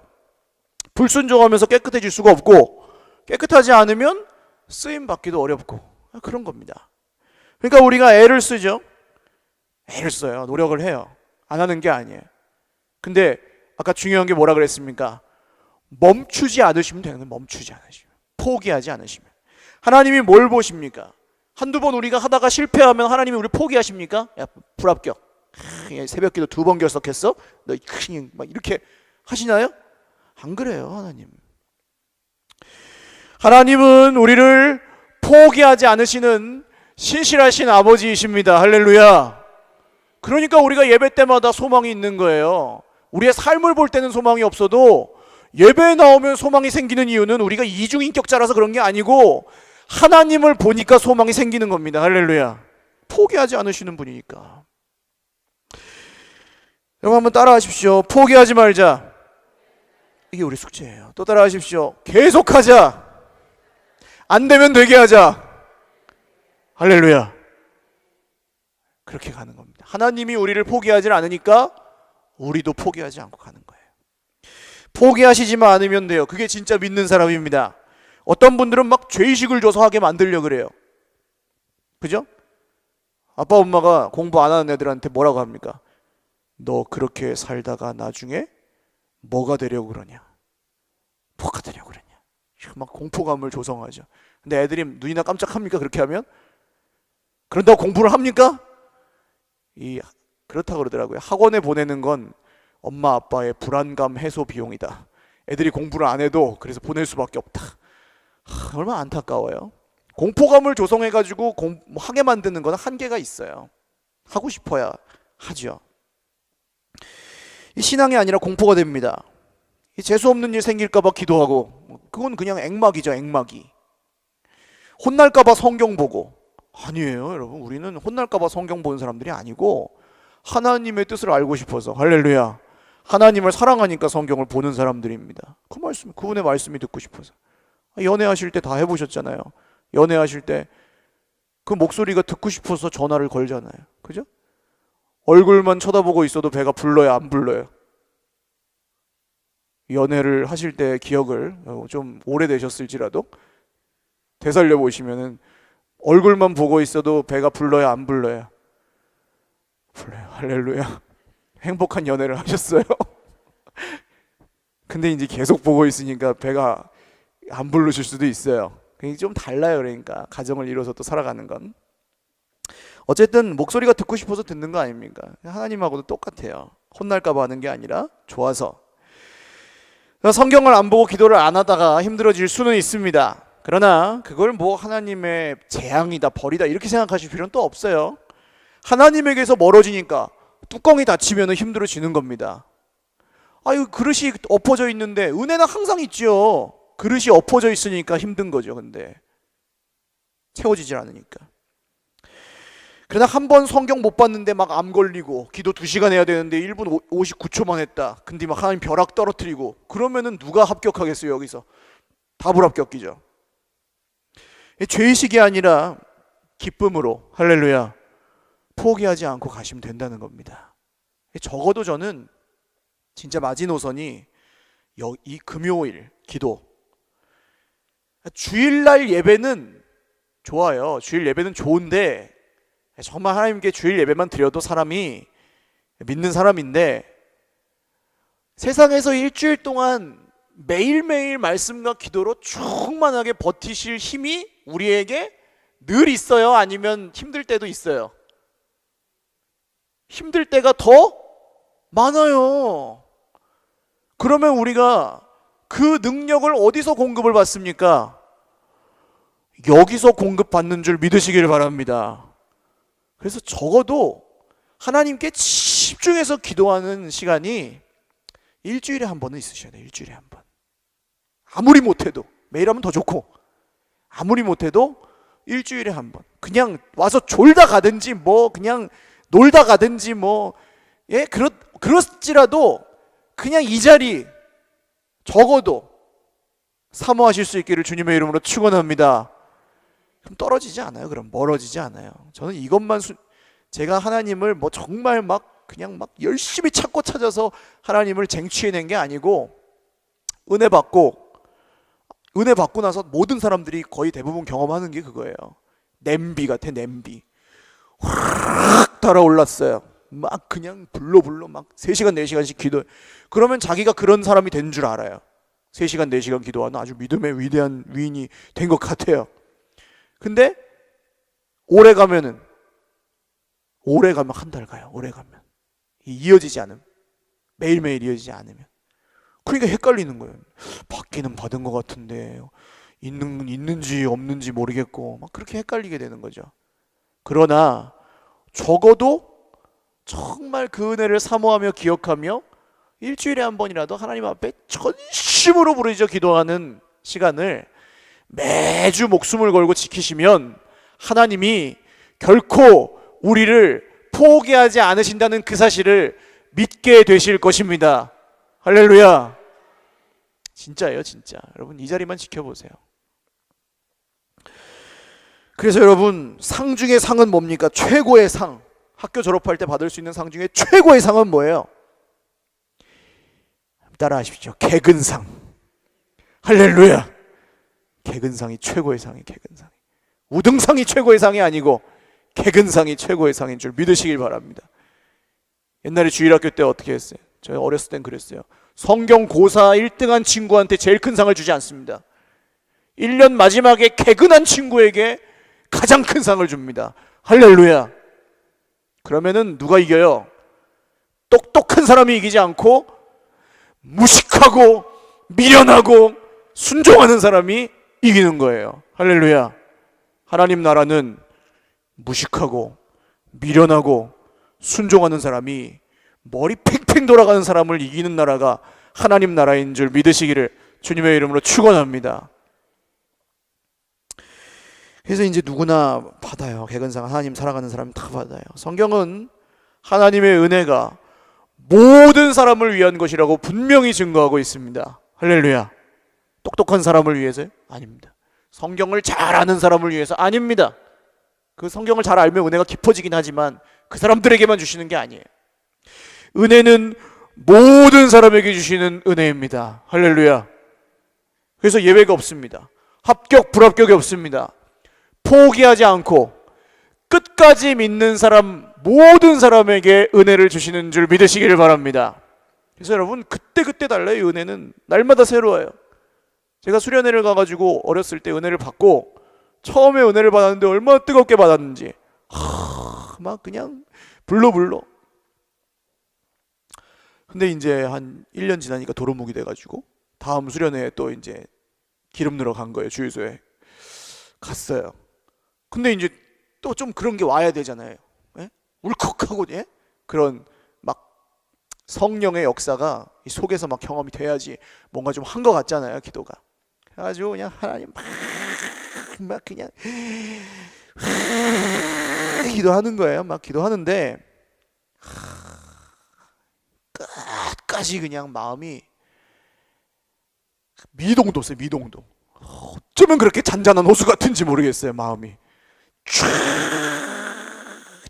불순종하면서 깨끗해질 수가 없고, 깨끗하지 않으면 쓰임 받기도 어렵고, 그런 겁니다. 그러니까 우리가 애를 쓰죠. 애를 써요. 노력을 해요. 안 하는 게 아니에요. 근데 아까 중요한 게 뭐라 그랬습니까? 멈추지 않으시면 되는 거예요. 멈추지 않으시면, 포기하지 않으시면. 하나님이 뭘 보십니까? 한두 번 우리가 하다가 실패하면 하나님이 우리 포기하십니까? 야, 불합격. 새벽기도 2번 결석했어? 너 막 이렇게 하시나요? 안 그래요. 하나님은 우리를 포기하지 않으시는 신실하신 아버지이십니다. 할렐루야. 그러니까 우리가 예배 때마다 소망이 있는 거예요. 우리의 삶을 볼 때는 소망이 없어도 예배에 나오면 소망이 생기는 이유는 우리가 이중인격자라서 그런 게 아니고 하나님을 보니까 소망이 생기는 겁니다. 할렐루야. 포기하지 않으시는 분이니까. 여러분 한번 따라하십시오. 포기하지 말자. 이게 우리 숙제예요. 또 따라하십시오. 계속하자. 안 되면 되게 하자. 할렐루야. 그렇게 가는 겁니다. 하나님이 우리를 포기하지 않으니까 우리도 포기하지 않고 가는 거예요. 포기하시지만 않으면 돼요. 그게 진짜 믿는 사람입니다. 어떤 분들은 막 죄의식을 줘서 하게 만들려고 그래요. 그죠? 아빠 엄마가 공부 안 하는 애들한테 뭐라고 합니까? 너 그렇게 살다가 나중에 뭐가 되려고 그러냐? 뭐가 되려고 그러냐? 막 공포감을 조성하죠. 근데 애들이 눈이나 깜짝합니까? 그렇게 하면? 그런다고 공부를 합니까? 그렇다고 그러더라고요. 학원에 보내는 건 엄마 아빠의 불안감 해소 비용이다. 애들이 공부를 안 해도 그래서 보낼 수밖에 없다. 얼마나 안타까워요. 공포감을 조성해가지고 하게 만드는 건 한계가 있어요. 하고 싶어야 하죠. 이 신앙이 아니라 공포가 됩니다. 이 재수없는 일 생길까봐 기도하고, 그건 그냥 액막이죠. 액막이. 혼날까봐 성경 보고. 아니에요 여러분. 우리는 혼날까봐 성경 보는 사람들이 아니고 하나님의 뜻을 알고 싶어서, 할렐루야, 하나님을 사랑하니까 성경을 보는 사람들입니다. 그분의 말씀이 듣고 싶어서. 연애하실 때 다 해보셨잖아요. 연애하실 때 그 목소리가 듣고 싶어서 전화를 걸잖아요. 그죠? 얼굴만 쳐다보고 있어도 배가 불러요, 안 불러요? 연애를 하실 때 기억을 좀 오래되셨을지라도 되살려 보시면은 얼굴만 보고 있어도 배가 불러요, 안 불러요? 불러요. 할렐루야. 행복한 연애를 하셨어요. 근데 이제 계속 보고 있으니까 배가 안 부르실 수도 있어요. 그게 좀 달라요. 그러니까 가정을 이뤄서 또 살아가는 건. 어쨌든 목소리가 듣고 싶어서 듣는 거 아닙니까? 하나님하고도 똑같아요. 혼날까 봐 하는 게 아니라 좋아서. 성경을 안 보고 기도를 안 하다가 힘들어질 수는 있습니다. 그러나 그걸 뭐 하나님의 재앙이다, 벌이다 이렇게 생각하실 필요는 또 없어요. 하나님에게서 멀어지니까 뚜껑이 닫히면 힘들어지는 겁니다. 아유, 그릇이 엎어져 있는데 은혜는 항상 있지요. 그릇이 엎어져 있으니까 힘든 거죠. 근데 채워지질 않으니까. 그러나 한 번 성경 못 봤는데 막 암 걸리고 기도 2시간 해야 되는데 1분 59초만 했다. 근데 막 하나님 벼락 떨어뜨리고 그러면은 누가 합격하겠어요? 여기서 다 불합격이죠. 죄의식이 아니라 기쁨으로, 할렐루야, 포기하지 않고 가시면 된다는 겁니다. 적어도 저는 진짜 마지노선이 이 금요일 기도, 주일날 예배는 좋아요. 주일 예배는 좋은데 정말 하나님께 주일 예배만 드려도 사람이 믿는 사람인데, 세상에서 일주일 동안 매일매일 말씀과 기도로 충만하게 버티실 힘이 우리에게 늘 있어요? 아니면 힘들 때도 있어요? 힘들 때가 더 많아요. 그러면 우리가 그 능력을 어디서 공급을 받습니까? 여기서 공급받는 줄 믿으시길 바랍니다. 그래서 적어도 하나님께 집중해서 기도하는 시간이 일주일에 한 번은 있으셔야 돼요. 일주일에 한 번. 아무리 못해도, 매일 하면 더 좋고, 아무리 못해도 일주일에 한 번. 그냥 와서 졸다 가든지 그냥 놀다 가든지 그렇지라도 그냥 이 자리 적어도 사모하실 수 있기를 주님의 이름으로 축원합니다. 그럼 떨어지지 않아요. 그럼 멀어지지 않아요. 저는 이것만 제가 하나님을 정말 그냥 열심히 찾고 찾아서 하나님을 쟁취해낸 게 아니고, 은혜 받고 나서 모든 사람들이 거의 대부분 경험하는 게 그거예요. 냄비 같아. 냄비 확 달아올랐어요. 그냥 불로 3시간 4시간씩 기도. 그러면 자기가 그런 사람이 된 줄 알아요. 3시간 4시간 기도하는 아주 믿음의 위대한 위인이 된 것 같아요. 근데 오래 가면 한 달 가요. 오래 가면 이어지지 않으면, 매일매일 이어지지 않으면, 그러니까 헷갈리는 거예요. 받기는 받은 것 같은데 있는지 없는지 모르겠고 그렇게 헷갈리게 되는 거죠. 그러나 적어도 정말 그 은혜를 사모하며 기억하며 일주일에 한 번이라도 하나님 앞에 전심으로 부르짖어 기도하는 시간을 매주 목숨을 걸고 지키시면 하나님이 결코 우리를 포기하지 않으신다는 그 사실을 믿게 되실 것입니다. 할렐루야. 진짜예요, 진짜. 여러분 이 자리만 지켜보세요. 그래서 여러분, 상 중에 상은 뭡니까? 최고의 상. 학교 졸업할 때 받을 수 있는 상 중에 최고의 상은 뭐예요? 따라하십시오. 개근상. 할렐루야. 개근상이 최고의 상이, 개근상이. 우등상이 최고의 상이 아니고 개근상이 최고의 상인 줄 믿으시길 바랍니다. 옛날에 주일학교 때 어떻게 했어요? 저희 어렸을 땐 그랬어요. 성경 고사 1등한 친구한테 제일 큰 상을 주지 않습니다. 1년 마지막에 개근한 친구에게 가장 큰 상을 줍니다. 할렐루야. 그러면은 누가 이겨요? 똑똑한 사람이 이기지 않고 무식하고 미련하고 순종하는 사람이 이기는 거예요. 할렐루야. 하나님 나라는 무식하고 미련하고 순종하는 사람이 머리 팽팽 돌아가는 사람을 이기는 나라가 하나님 나라인 줄 믿으시기를 주님의 이름으로 축원합니다. 그래서 이제 누구나 받아요. 개근상. 하나님 살아가는 사람 다 받아요. 성경은 하나님의 은혜가 모든 사람을 위한 것이라고 분명히 증거하고 있습니다. 할렐루야. 똑똑한 사람을 위해서요? 아닙니다. 성경을 잘 아는 사람을 위해서? 아닙니다. 그 성경을 잘 알면 은혜가 깊어지긴 하지만 그 사람들에게만 주시는 게 아니에요. 은혜는 모든 사람에게 주시는 은혜입니다. 할렐루야. 그래서 예외가 없습니다. 합격, 불합격이 없습니다. 포기하지 않고 끝까지 믿는 사람, 모든 사람에게 은혜를 주시는 줄 믿으시기를 바랍니다. 그래서 여러분, 그때 달라요. 은혜는 날마다 새로워요. 제가 수련회를 가가지고 어렸을 때 은혜를 받고, 처음에 은혜를 받았는데 얼마나 뜨겁게 받았는지 막 그냥 불로. 근데 이제 한 1년 지나니까 도루묵이 돼가지고 다음 수련회에 또 이제 기름 넣으러 간 거예요. 주유소에 갔어요. 근데 이제 또 좀 그런 게 와야 되잖아요. 예? 울컥하고, 예? 그런 막 성령의 역사가 이 속에서 막 경험이 돼야지 뭔가 좀 한 것 같잖아요, 기도가. 그래가지고 그냥 하나님 막 그냥 기도하는 거예요. 막 기도하는데 끝까지 그냥 마음이 미동도세요. 미동도. 어쩌면 그렇게 잔잔한 호수 같은지 모르겠어요. 마음이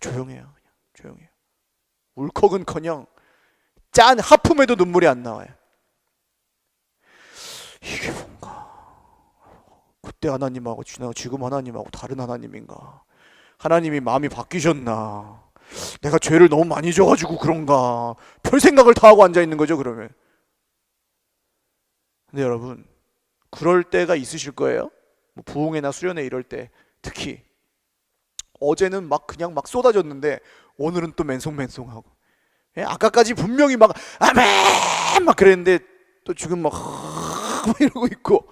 조용해요. 그냥 조용해요. 울컥은커녕 짠 하품에도 눈물이 안 나와요. 이게 뭔가 그때 하나님하고 지금 하나님하고 다른 하나님인가? 하나님이 마음이 바뀌셨나? 내가 죄를 너무 많이 져가지고 그런가? 별 생각을 다 하고 앉아 있는 거죠. 그러면. 근데 여러분, 그럴 때가 있으실 거예요. 뭐 부흥회나 수련회 이럴 때 특히 어제는 막 그냥 막 쏟아졌는데 오늘은 또 맨송맨송하고, 예? 아까까지 분명히 막 아멘 막 그랬는데 또 지금 막 이러고 있고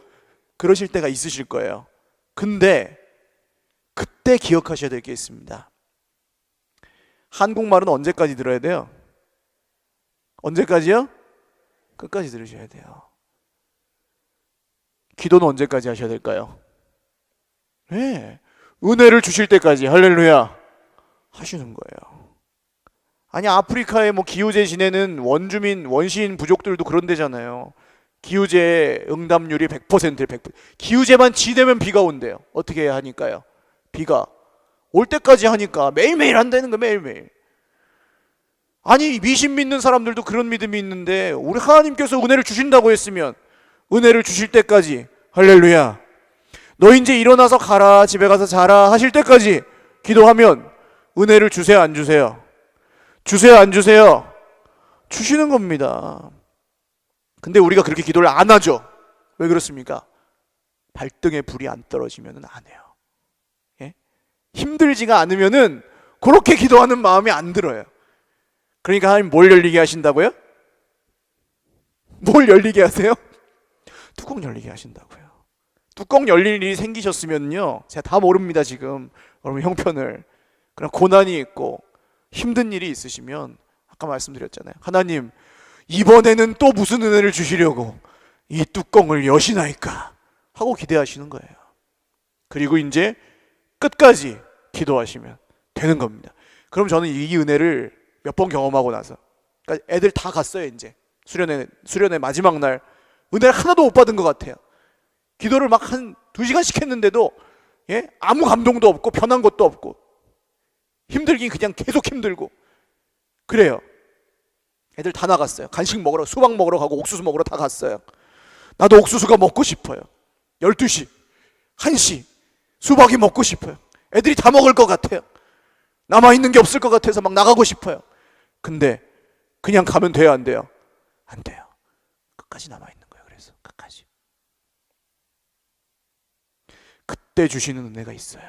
그러실 때가 있으실 거예요. 근데 그때 기억하셔야 될 게 있습니다. 한국말은 언제까지 들어야 돼요? 언제까지요? 끝까지 들으셔야 돼요. 기도는 언제까지 하셔야 될까요? 네. 은혜를 주실 때까지 할렐루야 하시는 거예요. 아니 아프리카에 뭐 기후제 지내는 원주민 원시인 부족들도 그런 데잖아요. 기후제 응답률이 100%, 100%. 기후제만 지내면 비가 온대요. 어떻게 해야 하니까요? 비가 올 때까지 하니까 매일매일 한다는 거 매일매일. 아니 미신 믿는 사람들도 그런 믿음이 있는데 우리 하나님께서 은혜를 주신다고 했으면 은혜를 주실 때까지 할렐루야 너 이제 일어나서 가라 집에 가서 자라 하실 때까지 기도하면 은혜를 주세요 안 주세요? 주세요 안 주세요? 주시는 겁니다. 근데 우리가 그렇게 기도를 안 하죠. 왜 그렇습니까? 발등에 불이 안 떨어지면 안 해요. 예? 힘들지가 않으면은 그렇게 기도하는 마음이 안 들어요. 그러니까 하나님 뭘 열리게 하신다고요? 뭘 열리게 하세요? 뚜껑 열리게 하신다고요. 뚜껑 열릴 일이 생기셨으면요 제가 다 모릅니다 지금 여러분 형편을. 그런 고난이 있고 힘든 일이 있으시면 아까 말씀드렸잖아요. 하나님 이번에는 또 무슨 은혜를 주시려고 이 뚜껑을 여시나이까 하고 기대하시는 거예요. 그리고 이제 끝까지 기도하시면 되는 겁니다. 그럼 저는 이 은혜를 몇 번 경험하고 나서 그러니까 애들 다 갔어요. 이제 수련회 마지막 날 은혜를 하나도 못 받은 것 같아요. 기도를 막 한 2시간씩 했는데도 예? 아무 감동도 없고 변한 것도 없고 힘들긴 그냥 계속 힘들고 그래요. 애들 다 나갔어요. 간식 먹으러 수박 먹으러 가고 옥수수 먹으러 다 갔어요. 나도 옥수수가 먹고 싶어요. 12시 1시 수박이 먹고 싶어요. 애들이 다 먹을 것 같아요. 남아있는 게 없을 것 같아서 막 나가고 싶어요. 근데 그냥 가면 돼요 안 돼요? 안 돼요. 끝까지 남아있는 거예요. 그래서 끝까지 그때 주시는 은혜가 있어요.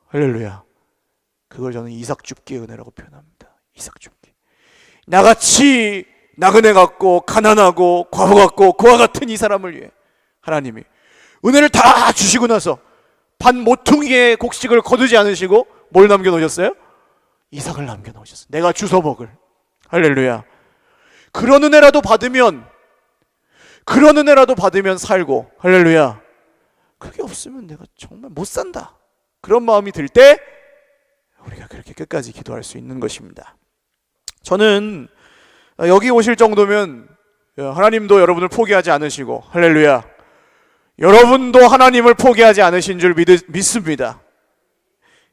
할렐루야. 그걸 저는 이삭줍기의 은혜라고 표현합니다. 이삭줍기. 나같이 나그네 같고 가난하고 과부 같고 그와 같은 이 사람을 위해 하나님이 은혜를 다 주시고 나서 반 모퉁이의 곡식을 거두지 않으시고 뭘 남겨놓으셨어요? 이삭을 남겨놓으셨어요. 내가 주워 먹을. 할렐루야. 그런 은혜라도 받으면 살고 할렐루야. 그게 없으면 내가 정말 못 산다. 그런 마음이 들 때 우리가 그렇게 끝까지 기도할 수 있는 것입니다. 저는 여기 오실 정도면 하나님도 여러분을 포기하지 않으시고 할렐루야 여러분도 하나님을 포기하지 않으신 줄 믿습니다.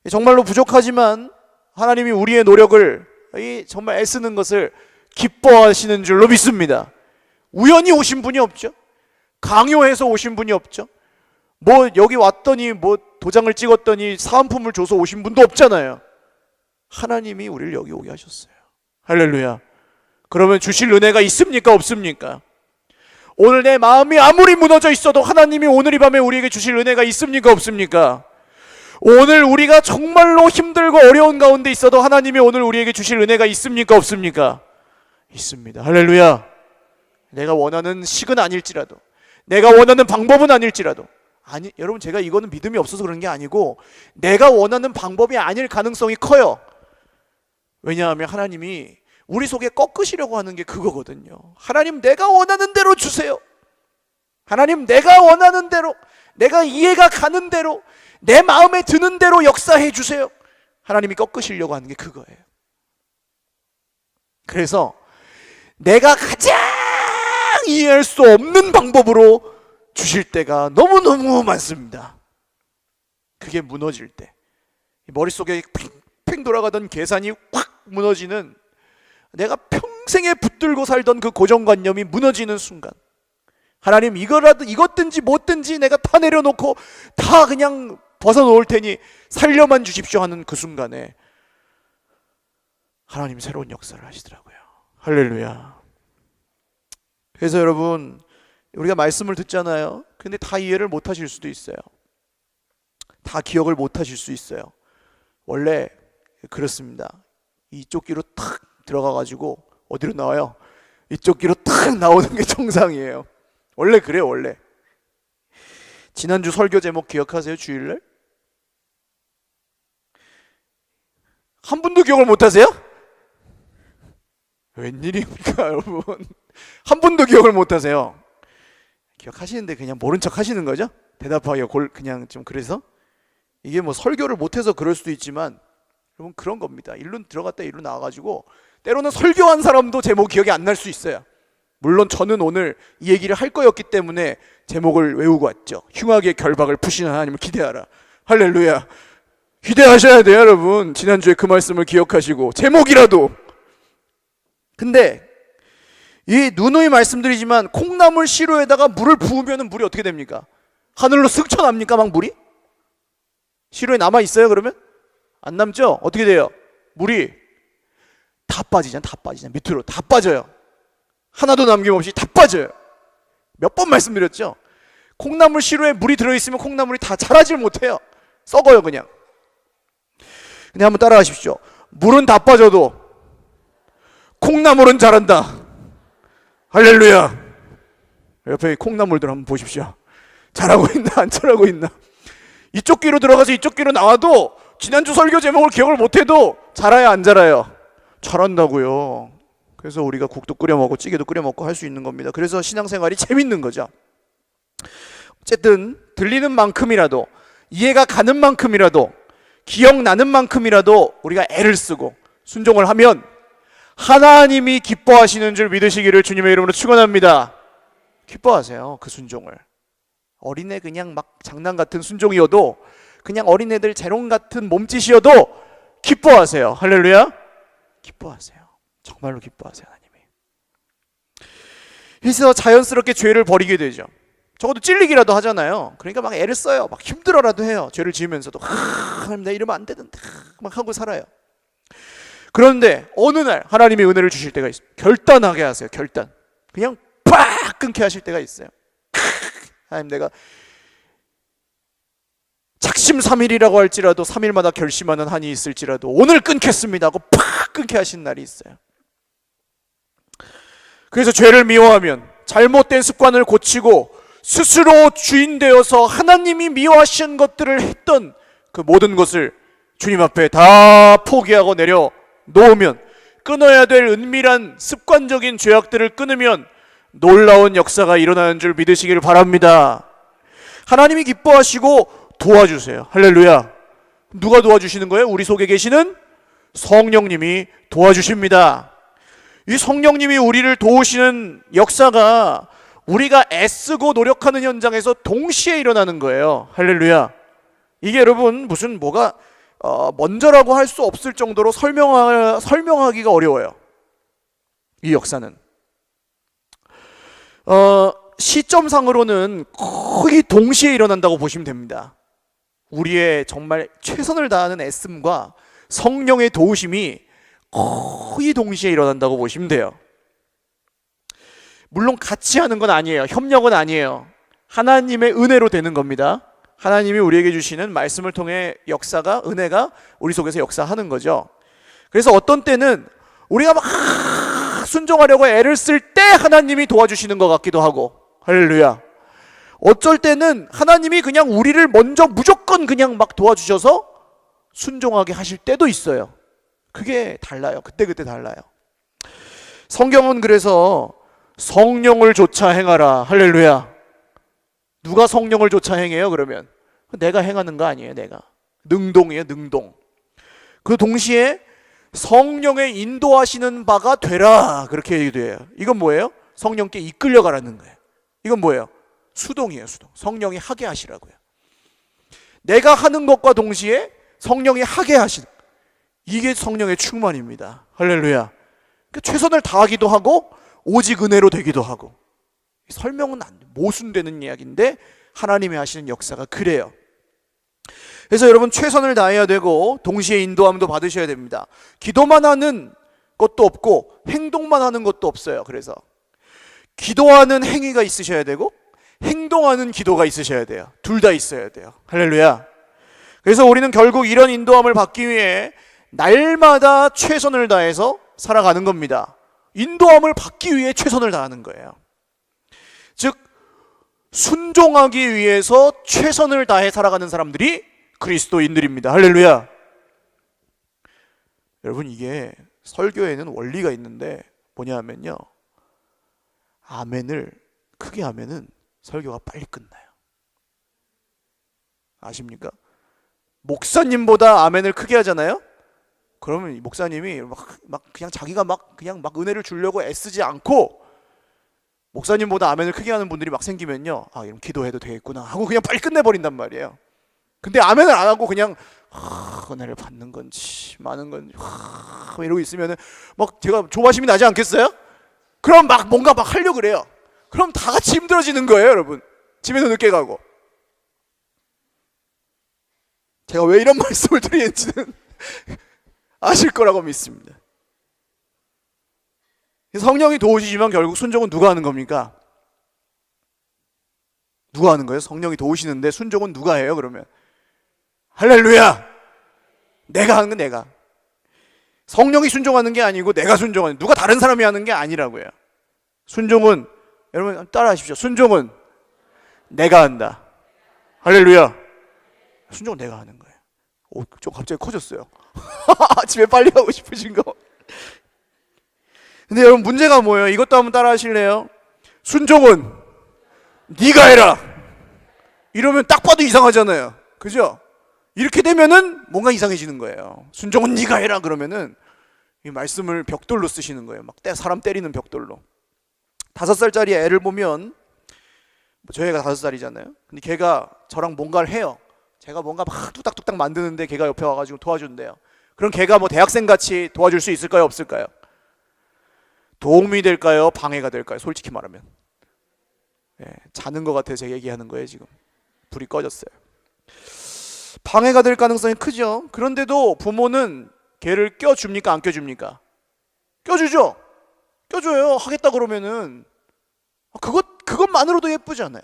정말로 부족하지만 하나님이 우리의 노력을 정말 애쓰는 것을 기뻐하시는 줄로 믿습니다. 우연히 오신 분이 없죠. 강요해서 오신 분이 없죠. 뭐 여기 왔더니 뭐 도장을 찍었더니 사은품을 줘서 오신 분도 없잖아요. 하나님이 우리를 여기 오게 하셨어요. 할렐루야. 그러면 주실 은혜가 있습니까 없습니까? 오늘 내 마음이 아무리 무너져 있어도 하나님이 오늘 이 밤에 우리에게 주실 은혜가 있습니까 없습니까? 오늘 우리가 정말로 힘들고 어려운 가운데 있어도 하나님이 오늘 우리에게 주실 은혜가 있습니까 없습니까? 있습니다. 할렐루야. 내가 원하는 식은 아닐지라도 내가 원하는 방법은 아닐지라도 아니 여러분 제가 이거는 믿음이 없어서 그런 게 아니고 내가 원하는 방법이 아닐 가능성이 커요. 왜냐하면 하나님이 우리 속에 꺾으시려고 하는 게 그거거든요. 하나님 내가 원하는 대로 주세요. 하나님 내가 원하는 대로 내가 이해가 가는 대로 내 마음에 드는 대로 역사해 주세요. 하나님이 꺾으시려고 하는 게 그거예요. 그래서 내가 가장 이해할 수 없는 방법으로 주실 때가 너무너무 많습니다. 그게 무너질 때 머릿속에 팽팽 돌아가던 계산이 확 무너지는 내가 평생에 붙들고 살던 그 고정관념이 무너지는 순간 하나님 이것든지 뭐든지 내가 다 내려놓고 다 그냥 벗어놓을 테니 살려만 주십시오 하는 그 순간에 하나님 새로운 역사를 하시더라고요. 할렐루야. 그래서 여러분 우리가 말씀을 듣잖아요. 근데 다 이해를 못 하실 수도 있어요. 다 기억을 못 하실 수 있어요. 원래 그렇습니다. 이쪽 귀로 탁 들어가가지고 어디로 나와요? 이쪽 귀로 탁 나오는 게 정상이에요. 원래 그래요, 원래. 지난주 설교 제목 기억하세요? 주일날? 한 분도 기억을 못하세요? 웬일입니까, 여러분? 한 분도 기억을 못하세요. 기억하시는데 그냥 모른 척 하시는 거죠? 대답하기가 그냥 좀 그래서? 이게 뭐 설교를 못해서 그럴 수도 있지만 여러분 그런 겁니다. 일로 들어갔다 일로 나와가지고 때로는 설교한 사람도 제목 기억이 안 날 수 있어요. 물론 저는 오늘 이 얘기를 할 거였기 때문에 제목을 외우고 왔죠. 흉악의 결박을 푸시는 하나님을 기대하라. 할렐루야. 기대하셔야 돼요, 여러분. 지난주에 그 말씀을 기억하시고 제목이라도. 근데 이 누누이 말씀드리지만 콩나물 시루에다가 물을 부으면 물이 어떻게 됩니까? 하늘로 승천합니까? 막 물이? 시루에 남아있어요 그러면? 안 남죠? 어떻게 돼요? 물이 다 빠지잖아. 밑으로 다 빠져요. 하나도 남김없이 다 빠져요. 몇 번 말씀드렸죠? 콩나물 시루에 물이 들어있으면 콩나물이 다 자라질 못해요. 썩어요 그냥. 근데 한번 따라 하십시오. 물은 다 빠져도 콩나물은 자란다. 할렐루야. 옆에 콩나물들 한번 보십시오. 자라고 있나 안 자라고 있나. 이쪽 귀로 들어가서 이쪽 귀로 나와도 지난주 설교 제목을 기억을 못해도 자라야 안 자라요? 자란다고요. 그래서 우리가 국도 끓여 먹고 찌개도 끓여 먹고 할 수 있는 겁니다. 그래서 신앙생활이 재밌는 거죠. 어쨌든 들리는 만큼이라도 이해가 가는 만큼이라도 기억나는 만큼이라도 우리가 애를 쓰고 순종을 하면 하나님이 기뻐하시는 줄 믿으시기를 주님의 이름으로 축원합니다. 기뻐하세요. 그 순종을. 어린애 그냥 막 장난 같은 순종이어도 그냥 어린애들 재롱 같은 몸짓이어도 기뻐하세요. 할렐루야. 기뻐하세요. 정말로 기뻐하세요. 하나님이. 그래서 자연스럽게 죄를 버리게 되죠. 적어도 찔리기라도 하잖아요. 그러니까 막 애를 써요. 막 힘들어라도 해요. 죄를 지으면서도 하나님 나 이러면 안 되는데 막 하고 살아요. 그런데 어느 날 하나님이 은혜를 주실 때가 있어요. 결단하게 하세요. 결단. 그냥 팍 끊게 하실 때가 있어요. 하나님 내가 작심삼일이라고 할지라도 3일마다 결심하는 한이 있을지라도 오늘 끊겠습니다 하고 팍 끊게 하신 날이 있어요. 그래서 죄를 미워하면 잘못된 습관을 고치고 스스로 주인 되어서 하나님이 미워하시는 것들을 했던 그 모든 것을 주님 앞에 다 포기하고 내려놓으면, 끊어야 될 은밀한 습관적인 죄악들을 끊으면 놀라운 역사가 일어나는 줄 믿으시기를 바랍니다. 하나님이 기뻐하시고 도와주세요. 할렐루야. 누가 도와주시는 거예요? 우리 속에 계시는 성령님이 도와주십니다. 이 성령님이 우리를 도우시는 역사가 우리가 애쓰고 노력하는 현장에서 동시에 일어나는 거예요. 할렐루야. 이게 여러분 무슨 뭐가 먼저라고 할 수 없을 정도로 설명하기가 어려워요. 이 역사는 시점상으로는 거의 동시에 일어난다고 보시면 됩니다. 우리의 정말 최선을 다하는 애씀과 성령의 도우심이 거의 동시에 일어난다고 보시면 돼요. 물론 같이 하는 건 아니에요. 협력은 아니에요. 하나님의 은혜로 되는 겁니다. 하나님이 우리에게 주시는 말씀을 통해 역사가, 은혜가 우리 속에서 역사하는 거죠. 그래서 어떤 때는 우리가 막 순종하려고 애를 쓸 때 하나님이 도와주시는 것 같기도 하고, 할렐루야. 어쩔 때는 하나님이 그냥 우리를 먼저 무조건 그냥 막 도와주셔서 순종하게 하실 때도 있어요. 그게 달라요. 그때그때 달라요. 성경은 그래서 성령을 좇아 행하라. 할렐루야. 누가 성령을 좇아 행해요? 그러면 내가 행하는 거 아니에요. 내가 능동이에요. 능동. 그 동시에 성령의 인도하시는 바가 되라. 그렇게 얘기돼요. 이건 뭐예요? 성령께 이끌려가라는 거예요. 이건 뭐예요? 수동이에요. 수동. 성령이 하게 하시라고요. 내가 하는 것과 동시에 성령이 하게 하시는, 이게 성령의 충만입니다. 할렐루야. 최선을 다하기도 하고 오직 은혜로 되기도 하고. 설명은 안 돼. 모순되는 이야기인데 하나님이 하시는 역사가 그래요. 그래서 여러분 최선을 다해야 되고 동시에 인도함도 받으셔야 됩니다. 기도만 하는 것도 없고 행동만 하는 것도 없어요. 그래서 기도하는 행위가 있으셔야 되고 행동하는 기도가 있으셔야 돼요. 둘 다 있어야 돼요. 할렐루야. 그래서 우리는 결국 이런 인도함을 받기 위해 날마다 최선을 다해서 살아가는 겁니다. 인도함을 받기 위해 최선을 다하는 거예요. 즉 순종하기 위해서 최선을 다해 살아가는 사람들이 그리스도인들입니다. 할렐루야. 여러분, 이게 설교에는 원리가 있는데 뭐냐 하면요, 아멘을 크게 하면은 설교가 빨리 끝나요. 아십니까? 목사님보다 아멘을 크게 하잖아요? 그러면 목사님이 막 그냥 자기가 그냥 은혜를 주려고 애쓰지 않고, 목사님보다 아멘을 크게 하는 분들이 막 생기면요, 아, 이럼 기도해도 되겠구나 하고 그냥 빨리 끝내버린단 말이에요. 근데 아멘을 안 하고 그냥 은혜를 받는 건지 많은 건지 이러고 있으면은 막 제가 조바심이 나지 않겠어요? 그럼 막 뭔가 막 하려고 그래요. 그럼 다 같이 힘들어지는 거예요, 여러분. 집에도 늦게 가고. 제가 왜 이런 말씀을 드리는지는 아실 거라고 믿습니다. 성령이 도우시지만 결국 순종은 누가 하는 겁니까? 누가 하는 거예요? 성령이 도우시는데 순종은 누가 해요, 그러면? 할렐루야! 내가 하는 건 내가. 성령이 순종하는 게 아니고 내가 순종하는, 누가 다른 사람이 하는 게 아니라고요. 순종은, 여러분 따라 하십시오. 순종은 내가 한다. 할렐루야! 순종은 내가 하는 거예요. 오, 좀 갑자기 커졌어요. 집에 빨리 가고 싶으신 거. 근데 여러분, 문제가 뭐예요? 이것도 한번 따라 하실래요? 순종은 네가 해라. 이러면 딱 봐도 이상하잖아요. 그죠? 이렇게 되면은 뭔가 이상해지는 거예요. 순종은 네가 해라 그러면은 이 말씀을 벽돌로 쓰시는 거예요. 막 사람 때리는 벽돌로. 5살짜리 애를 보면, 저희 애가 5살이잖아요. 근데 걔가 저랑 뭔가를 해요. 제가 뭔가 막 뚝딱뚝딱 만드는데 걔가 옆에 와가지고 도와준대요. 그럼 걔가 뭐 대학생같이 도와줄 수 있을까요, 없을까요? 도움이 될까요, 방해가 될까요? 솔직히 말하면 자는 것 같아서 제가 얘기하는 거예요. 지금 불이 꺼졌어요. 방해가 될 가능성이 크죠. 그런데도 부모는 걔를 껴줍니까, 안 껴줍니까? 껴주죠. 껴줘요. 하겠다 그러면은 그것만으로도 예쁘잖아요.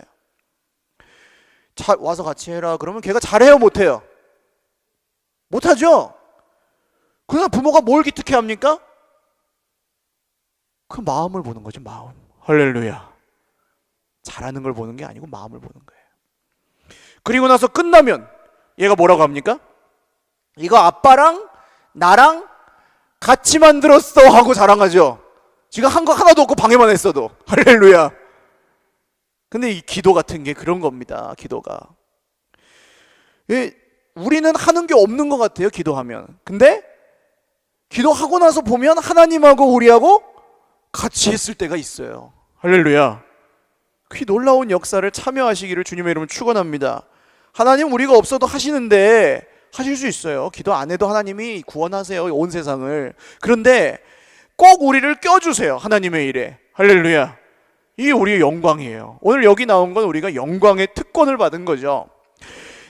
와서 같이 해라 그러면 걔가 잘해요, 못해요? 못하죠. 그러나 부모가 뭘 기특해 합니까? 그 마음을 보는 거죠. 마음. 할렐루야. 잘하는 걸 보는 게 아니고 마음을 보는 거예요. 그리고 나서 끝나면 얘가 뭐라고 합니까? 이거 아빠랑 나랑 같이 만들었어 하고 자랑하죠. 지금 한 거 하나도 없고 방해만 했어도. 할렐루야. 근데 이 기도 같은 게 그런 겁니다. 기도가. 우리는 하는 게 없는 것 같아요, 기도하면. 근데 기도하고 나서 보면 하나님하고 우리하고 같이 했을 때가 있어요. 할렐루야. 그 놀라운 역사를 참여하시기를 주님의 이름으로 축원합니다. 하나님, 우리가 없어도 하시는데 하실 수 있어요. 기도 안 해도 하나님이 구원하세요, 온 세상을. 그런데 꼭 우리를 껴주세요, 하나님의 일에. 할렐루야. 이게 우리의 영광이에요. 오늘 여기 나온 건 우리가 영광의 특권을 받은 거죠.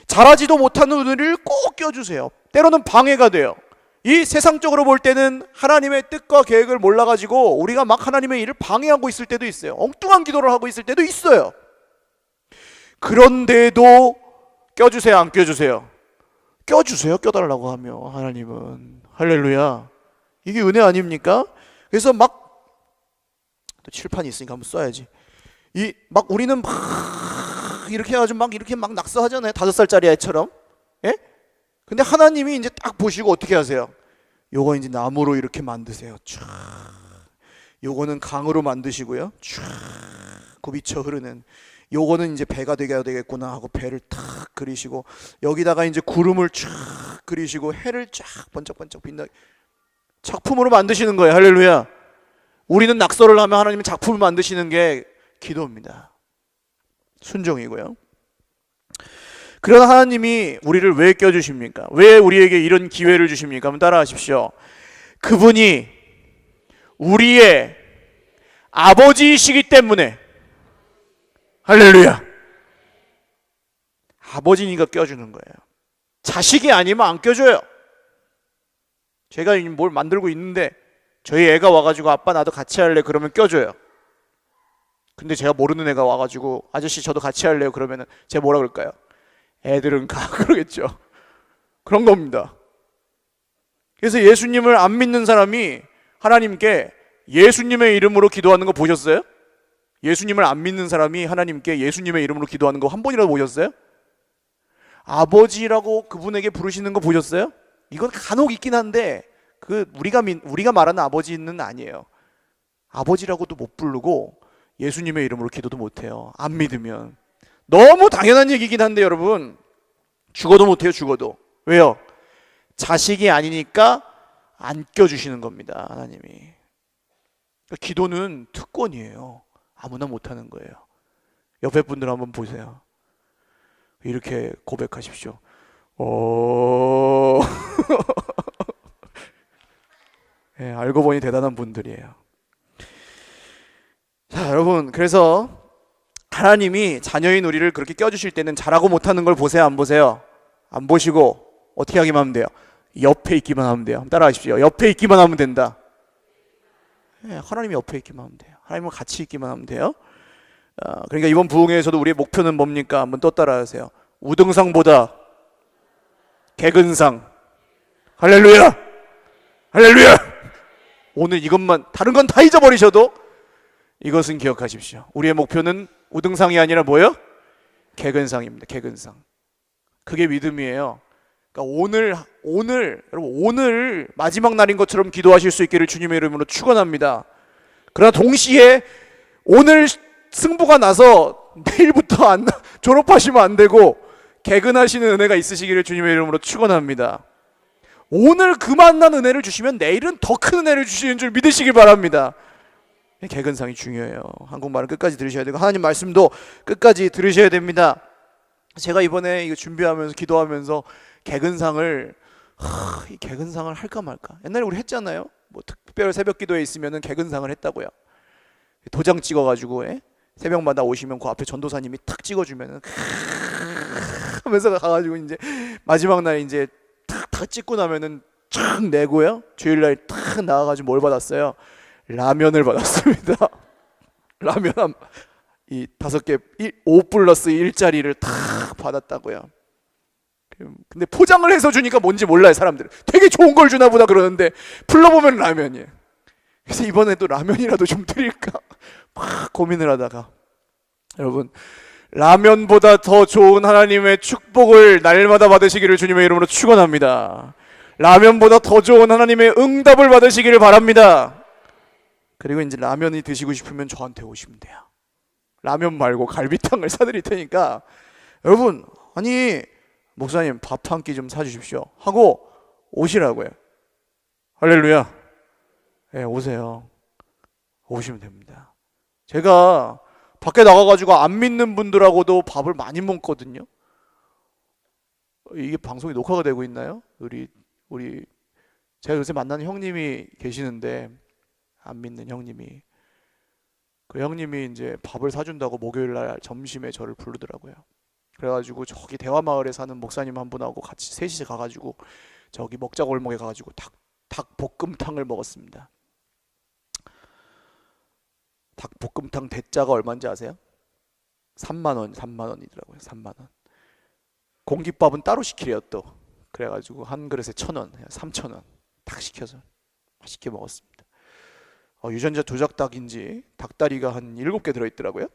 잘하지도 못하는 우리를 꼭 껴주세요. 때로는 방해가 돼요. 이 세상적으로 볼 때는 하나님의 뜻과 계획을 몰라가지고 우리가 막 하나님의 일을 방해하고 있을 때도 있어요. 엉뚱한 기도를 하고 있을 때도 있어요. 그런데도 껴주세요, 안 껴주세요? 껴주세요, 껴달라고 하며 하나님은. 할렐루야. 이게 은혜 아닙니까? 그래서 막 또 칠판이 있으니까 한번 써야지. 우리는 막 이렇게 해가지고 막 이렇게 막 낙서하잖아요, 5살짜리 애처럼. 예? 근데 하나님이 이제 딱 보시고 어떻게 하세요? 요거 이제 나무로 이렇게 만드세요. 촤. 요거는 강으로 만드시고요. 촤. 굽이쳐 흐르는. 요거는 이제 배가 되게 되겠구나 하고 배를 탁 그리시고, 여기다가 이제 구름을 쫙 그리시고 해를 쫙 번쩍번쩍 빛나 작품으로 만드시는 거예요. 할렐루야. 우리는 낙서를 하면 하나님은 작품을 만드시는 게 기도입니다. 순종이고요. 그러나 하나님이 우리를 왜 껴주십니까? 왜 우리에게 이런 기회를 주십니까? 한번 따라 하십시오. 그분이 우리의 아버지이시기 때문에. 할렐루야. 아버지니까 껴주는 거예요. 자식이 아니면 안 껴줘요. 제가 뭘 만들고 있는데 저희 애가 와가지고 아빠 나도 같이 할래 그러면 껴줘요. 근데 제가 모르는 애가 와가지고 아저씨 저도 같이 할래요 그러면 제가 뭐라 그럴까요? 애들은 가 그러겠죠. 그런 겁니다. 그래서 예수님을 안 믿는 사람이 하나님께 예수님의 이름으로 기도하는 거 보셨어요? 예수님을 안 믿는 사람이 하나님께 예수님의 이름으로 기도하는 거 한 번이라도 보셨어요? 아버지라고 그분에게 부르시는 거 보셨어요? 이건 간혹 있긴 한데 우리가 말하는 아버지는 아니에요. 아버지라고도 못 부르고 예수님의 이름으로 기도도 못 해요. 안 믿으면. 너무 당연한 얘기긴 한데 여러분, 죽어도 못 해요. 죽어도. 왜요? 자식이 아니니까 안 껴주시는 겁니다. 하나님이. 그러니까 기도는 특권이에요. 아무나 못하는 거예요. 옆에 분들 한번 보세요. 이렇게 고백하십시오. 네, 알고 보니 대단한 분들이에요. 자, 여러분, 그래서 하나님이 자녀인 우리를 그렇게 껴주실 때는 잘하고 못하는 걸 보세요? 안 보세요? 안 보시고 어떻게 하기만 하면 돼요? 옆에 있기만 하면 돼요. 따라 하십시오. 옆에 있기만 하면 된다. 네, 하나님이 옆에 있기만 하면 돼요. 하나님과 같이 있기만 하면 돼요. 그러니까 이번 부흥회에서도 우리의 목표는 뭡니까? 한번 또 따라 하세요. 우등상보다 개근상. 할렐루야! 할렐루야! 오늘 이것만, 다른 건 다 잊어버리셔도 이것은 기억하십시오. 우리의 목표는 우등상이 아니라 뭐예요? 개근상입니다. 개근상. 그게 믿음이에요. 그러니까 여러분, 오늘 마지막 날인 것처럼 기도하실 수 있기를 주님의 이름으로 축원합니다. 그러나 동시에 오늘 승부가 나서 내일부터 졸업하시면 안 되고 개근하시는 은혜가 있으시기를 주님의 이름으로 축원합니다. 오늘 그 만난 은혜를 주시면 내일은 더 큰 은혜를 주시는 줄 믿으시길 바랍니다. 개근상이 중요해요. 한국말은 끝까지 들으셔야 되고 하나님 말씀도 끝까지 들으셔야 됩니다. 제가 이번에 이거 준비하면서 기도하면서 개근상을 이 개근상을 할까 말까. 옛날에 우리 했잖아요. 뭐 특별 새벽 기도에 있으면은 개근상을 했다고요. 도장 찍어가지고 새벽마다 오시면 그 앞에 전도사님이 탁 찍어주면은 하면서 가가지고 이제 마지막 날 이제 탁 찍고 나면은 쫙 내고요. 주일날 탁 나와가지고 뭘 받았어요? 라면을 받았습니다. 라면 이 5개 5 플러스 1짜리를 탁 받았다고요. 근데 포장을 해서 주니까 뭔지 몰라요. 사람들은 되게 좋은 걸 주나 보다 그러는데 풀러보면 라면이에요. 그래서 이번에도 라면이라도 좀 드릴까 막 고민을 하다가, 여러분, 라면보다 더 좋은 하나님의 축복을 날마다 받으시기를 주님의 이름으로 축원합니다. 라면보다 더 좋은 하나님의 응답을 받으시기를 바랍니다. 그리고 이제 라면이 드시고 싶으면 저한테 오시면 돼요. 라면 말고 갈비탕을 사드릴 테니까 여러분, 아니 목사님 밥 한 끼 좀 사주십시오 하고 오시라고요. 할렐루야. 네, 오세요. 오시면 됩니다. 제가 밖에 나가가지고 안 믿는 분들하고도 밥을 많이 먹거든요. 이게 방송이 녹화가 되고 있나요? 우리 제가 요새 만나는 형님이 계시는데, 안 믿는 형님이, 그 형님이 이제 밥을 사준다고 목요일 날 점심에 저를 부르더라고요. 그래가지고 저기 대화마을에 사는 목사님 한 분하고 같이 셋이 가가지고 저기 먹자골목에 가가지고 닭볶음탕을 먹었습니다. 닭볶음탕 대짜가 얼마인지 아세요? 3만 원이더라고요. 3만 원. 공깃밥은 따로 시키래요 또. 그래가지고 한 그릇에 1,000원, 3,000원 딱 시켜서 맛있게 먹었습니다. 유전자 조작닭인지 닭다리가 한 7개 들어있더라고요.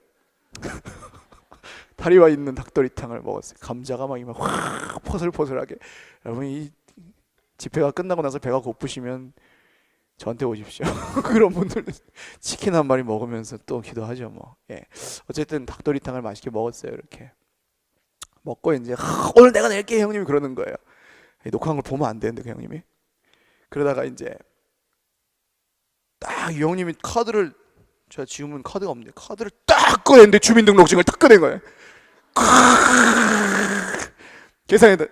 다리와 있는 닭도리탕을 먹었어요. 감자가 막 확 포슬포슬하게. 여러분, 이 집회가 끝나고 나서 배가 고프시면 저한테 오십시오. 그런 분들은 치킨 한 마리 먹으면서 또 기도하죠 뭐. 어쨌든 닭도리탕을 맛있게 먹었어요. 이렇게 먹고 이제 오늘 내가 낼게 형님이 그러는 거예요. 녹화한 걸 보면 안 되는데 그 형님이. 그러다가 이제 딱 이 형님이 카드를, 제가 지금은 카드가 없는데 카드를 딱 꺼냈는데 주민등록증을 딱 꺼낸 거예요. 계산해도,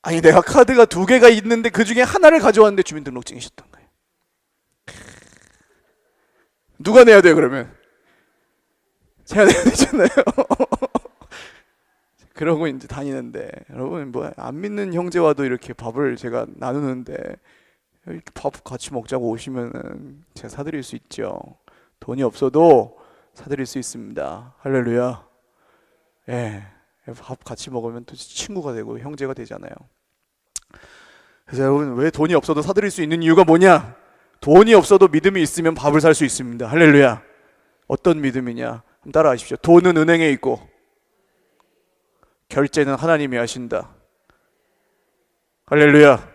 아니 내가 카드가 2개가 있는데 그 중에 하나를 가져왔는데 주민등록증이셨던 거예요. 누가 내야 돼요 그러면? 제가 내야 되잖아요. 그러고 이제 다니는데, 여러분 뭐 안 믿는 형제와도 이렇게 밥을 제가 나누는데 이렇게 밥 같이 먹자고 오시면은 제가 사드릴 수 있죠. 돈이 없어도 사드릴 수 있습니다. 할렐루야. 밥 같이 먹으면 또 친구가 되고 형제가 되잖아요. 그래서 여러분, 왜 돈이 없어도 사드릴 수 있는 이유가 뭐냐? 돈이 없어도 믿음이 있으면 밥을 살 수 있습니다. 할렐루야. 어떤 믿음이냐? 한번 따라하십시오. 돈은 은행에 있고 결제는 하나님이 하신다. 할렐루야.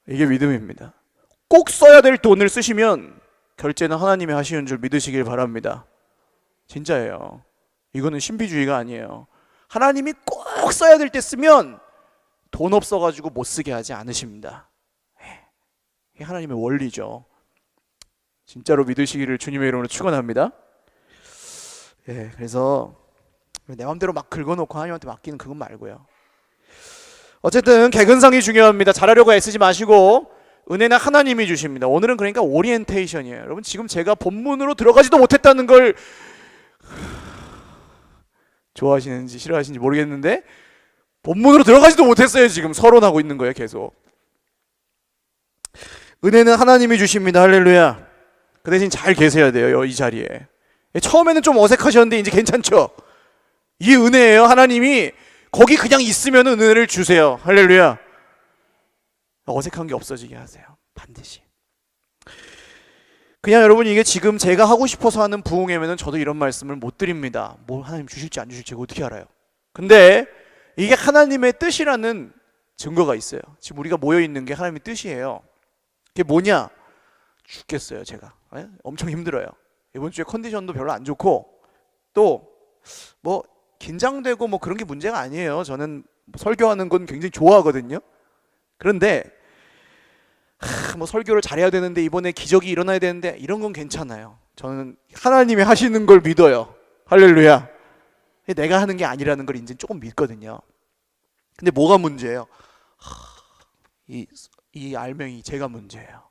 이게 믿음입니다. 꼭 써야 될 돈을 쓰시면 결제는 하나님이 하시는 줄 믿으시길 바랍니다. 진짜예요. 이거는 신비주의가 아니에요. 하나님이 꼭 써야 될 때 쓰면 돈 없어가지고 못 쓰게 하지 않으십니다. 이게 하나님의 원리죠. 진짜로 믿으시기를 주님의 이름으로 축원합니다. 그래서 내 마음대로 막 긁어놓고 하나님한테 맡기는 그건 말고요. 어쨌든 개근성이 중요합니다. 잘하려고 애쓰지 마시고 은혜는 하나님이 주십니다. 오늘은 그러니까 오리엔테이션이에요. 여러분 지금 제가 본문으로 들어가지도 못했다는 걸 좋아하시는지 싫어하시는지 모르겠는데 본문으로 들어가지도 못했어요. 지금 서론하고 있는 거예요. 계속. 은혜는 하나님이 주십니다. 할렐루야. 그 대신 잘 계셔야 돼요. 이 자리에. 처음에는 좀 어색하셨는데 이제 괜찮죠? 이 은혜예요. 하나님이 거기 그냥 있으면 은혜를 주세요. 할렐루야. 어색한 게 없어지게 하세요. 반드시. 그냥 여러분 이게 지금 제가 하고 싶어서 하는 부흥회면은 저도 이런 말씀을 못 드립니다. 뭐 하나님 주실지 안 주실지 어떻게 알아요? 근데 이게 하나님의 뜻이라는 증거가 있어요. 지금 우리가 모여 있는 게 하나님의 뜻이에요. 그게 뭐냐? 죽겠어요. 제가 엄청 힘들어요. 이번 주에 컨디션도 별로 안 좋고 또 뭐 긴장되고 뭐 그런 게 문제가 아니에요. 저는 설교하는 건 굉장히 좋아하거든요. 그런데 뭐 설교를 잘해야 되는데 이번에 기적이 일어나야 되는데 이런 건 괜찮아요. 저는 하나님이 하시는 걸 믿어요. 할렐루야. 내가 하는 게 아니라는 걸 이제 조금 믿거든요. 근데 뭐가 문제예요? 이 알맹이 제가 문제예요.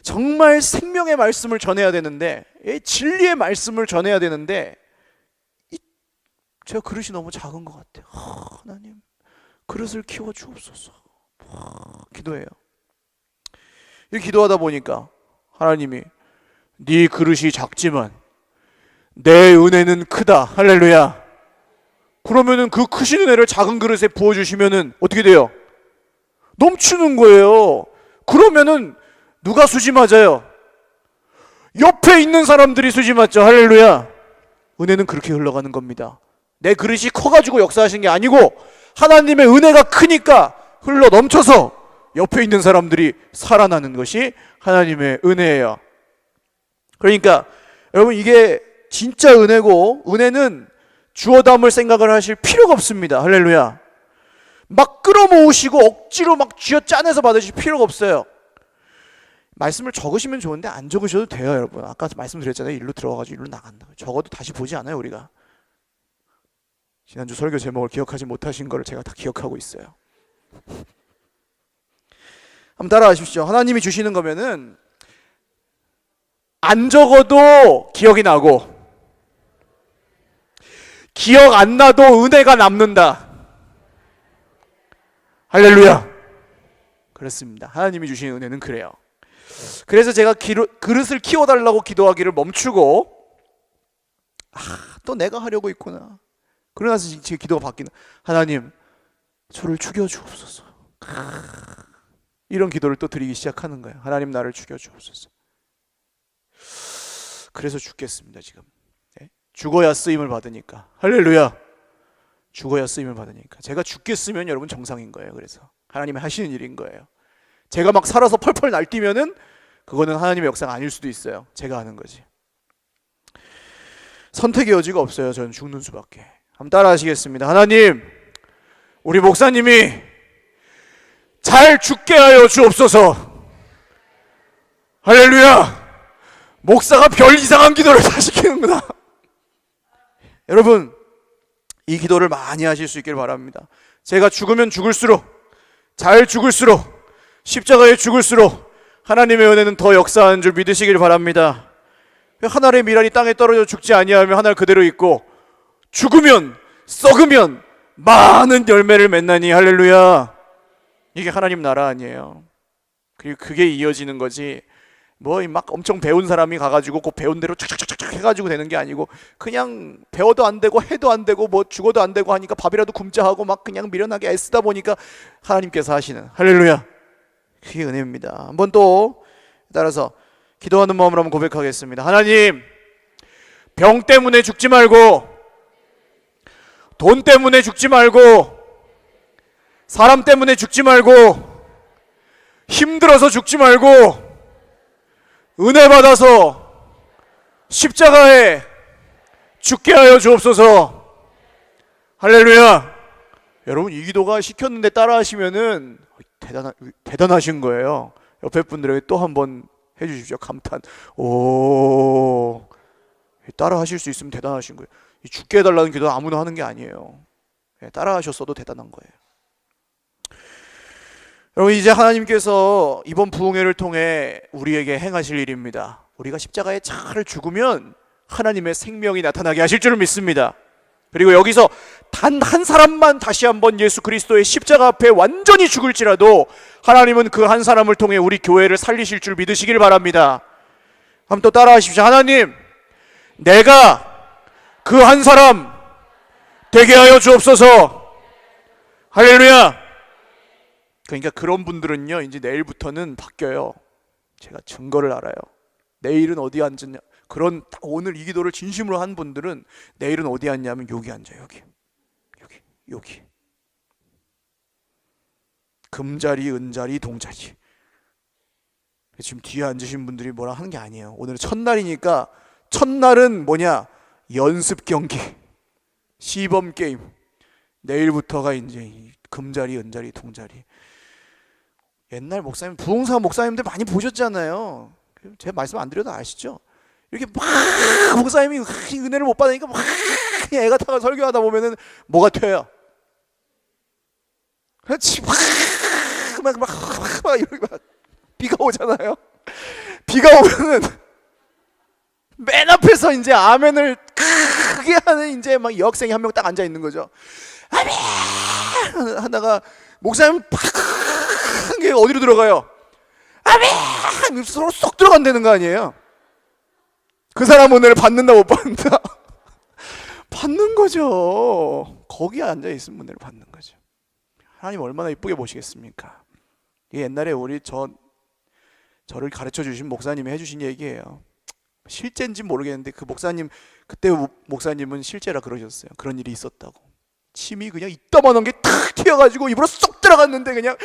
정말 생명의 말씀을 전해야 되는데 진리의 말씀을 전해야 되는데 제가 그릇이 너무 작은 것 같아요. 하나님 그릇을 키워 주옵소서. 기도해요. 이 기도하다 보니까 하나님이 네 그릇이 작지만 내 은혜는 크다. 할렐루야. 그러면은 그 크신 은혜를 작은 그릇에 부어주시면은 어떻게 돼요? 넘치는 거예요. 그러면은 누가 수지 맞아요? 옆에 있는 사람들이 수지 맞죠. 할렐루야. 은혜는 그렇게 흘러가는 겁니다. 내 그릇이 커가지고 역사하신 게 아니고 하나님의 은혜가 크니까 흘러 넘쳐서 옆에 있는 사람들이 살아나는 것이 하나님의 은혜예요. 그러니까 여러분 이게 진짜 은혜고 은혜는 주워 담을 생각을 하실 필요가 없습니다. 할렐루야. 막 끌어모으시고 억지로 막 쥐어 짜내서 받으실 필요가 없어요. 말씀을 적으시면 좋은데 안 적으셔도 돼요. 여러분 아까 말씀드렸잖아요. 일로 들어가가지고 일로 나간다. 적어도 다시 보지 않아요. 우리가 지난주 설교 제목을 기억하지 못하신 거를 제가 다 기억하고 있어요. 한번 따라 하십시오. 하나님이 주시는 거면은 안 적어도 기억이 나고 기억 안 나도 은혜가 남는다. 할렐루야. 그렇습니다. 하나님이 주시는 은혜는 그래요. 그래서 제가 그릇을 키워달라고 기도하기를 멈추고 또 내가 하려고 있구나. 그러나서 지금 기도가 바뀌는 하나님 저를 죽여주옵소서. 이런 기도를 또 드리기 시작하는 거예요. 하나님 나를 죽여주옵소서. 그래서 죽겠습니다. 지금 죽어야 쓰임을 받으니까. 할렐루야. 죽어야 쓰임을 받으니까. 제가 죽겠으면 여러분 정상인 거예요. 그래서 하나님이 하시는 일인 거예요. 제가 막 살아서 펄펄 날뛰면은 그거는 하나님의 역사가 아닐 수도 있어요. 제가 하는 거지. 선택의 여지가 없어요. 저는 죽는 수밖에. 한번 따라 하시겠습니다. 하나님 우리 목사님이 잘 죽게 하여 주옵소서. 할렐루야. 목사가 별 이상한 기도를 다 시키는구나. 여러분 이 기도를 많이 하실 수 있길 바랍니다. 제가 죽으면 죽을수록 잘 죽을수록 십자가에 죽을수록 하나님의 은혜는 더 역사하는 줄 믿으시길 바랍니다. 하늘의 미랄이 땅에 떨어져 죽지 아니하며 하늘 그대로 있고 죽으면 썩으면 많은 열매를 맺나니. 할렐루야. 이게 하나님 나라 아니에요. 그리고 그게 이어지는 거지 뭐 막 엄청 배운 사람이 가가지고 그 배운 대로 착착착착 해가지고 되는 게 아니고 그냥 배워도 안 되고 해도 안 되고 뭐 죽어도 안 되고 하니까 밥이라도 굶자 하고 막 그냥 미련하게 애쓰다 보니까 하나님께서 하시는. 할렐루야. 그게 은혜입니다. 한번 또 따라서 기도하는 마음으로 한번 고백하겠습니다. 하나님, 병 때문에 죽지 말고, 돈 때문에 죽지 말고, 사람 때문에 죽지 말고, 힘들어서 죽지 말고, 은혜 받아서 십자가에 죽게 하여 주옵소서. 할렐루야. 여러분, 이 기도가 시켰는데 따라 하시면은 대단하신 거예요. 옆에 분들에게 또 한번 해주십시오. 감탄. 오, 따라 하실 수 있으면 대단하신 거예요. 죽게 해달라는 기도 아무나 하는 게 아니에요. 따라 하셨어도 대단한 거예요. 여러분, 이제 하나님께서 이번 부흥회를 통해 우리에게 행하실 일입니다. 우리가 십자가에 잘 죽으면 하나님의 생명이 나타나게 하실 줄을 믿습니다. 그리고 여기서 단 한 사람만 다시 한번 예수 그리스도의 십자가 앞에 완전히 죽을지라도 하나님은 그 한 사람을 통해 우리 교회를 살리실 줄 믿으시길 바랍니다. 한번 또 따라 하십시오. 하나님, 내가 그 한 사람 되게 하여 주옵소서. 할렐루야. 그러니까 그런 분들은요, 이제 내일부터는 바뀌어요. 제가 증거를 알아요. 내일은 어디 앉았냐, 그런 오늘 이 기도를 진심으로 한 분들은 내일은 어디 앉냐면 여기 앉아요. 여기 금자리, 은자리, 동자리. 지금 뒤에 앉으신 분들이 뭐라 하는 게 아니에요. 오늘은 첫날이니까, 첫날은 뭐냐, 연습 경기, 시범 게임. 내일부터가 이제 금자리, 은자리, 동자리. 옛날 목사님, 부흥사 목사님들 많이 보셨잖아요. 제가 말씀 안 드려도 아시죠? 이렇게 막 목사님이 은혜를 못 받으니까 막 애가 타가 설교하다 보면은 뭐가 돼요? 그렇지, 막 이렇게 막 비가 오잖아요. 비가 오면은 맨 앞에서 이제 아멘을 크게 하는 이제 막 여학생이 한 명 딱 앉아 있는 거죠. 아멘 하다가 목사님 팍 어디로 들어가요? 아멘 서로 쏙 들어간다는 거 아니에요? 그 사람 은혜를 받는다 못 받는다? 받는 거죠. 거기에 앉아 있으면 은혜를 받는 거죠. 하나님 얼마나 이쁘게 보시겠습니까? 이게 옛날에 저를 가르쳐 주신 목사님이 해주신 얘기예요. 실제인지 모르겠는데 그 목사님, 그때 목사님은 실제라 그러셨어요. 그런 일이 있었다고. 침이 그냥 이따만한 게 탁 튀어가지고 입으로 쏙 들어갔는데 그냥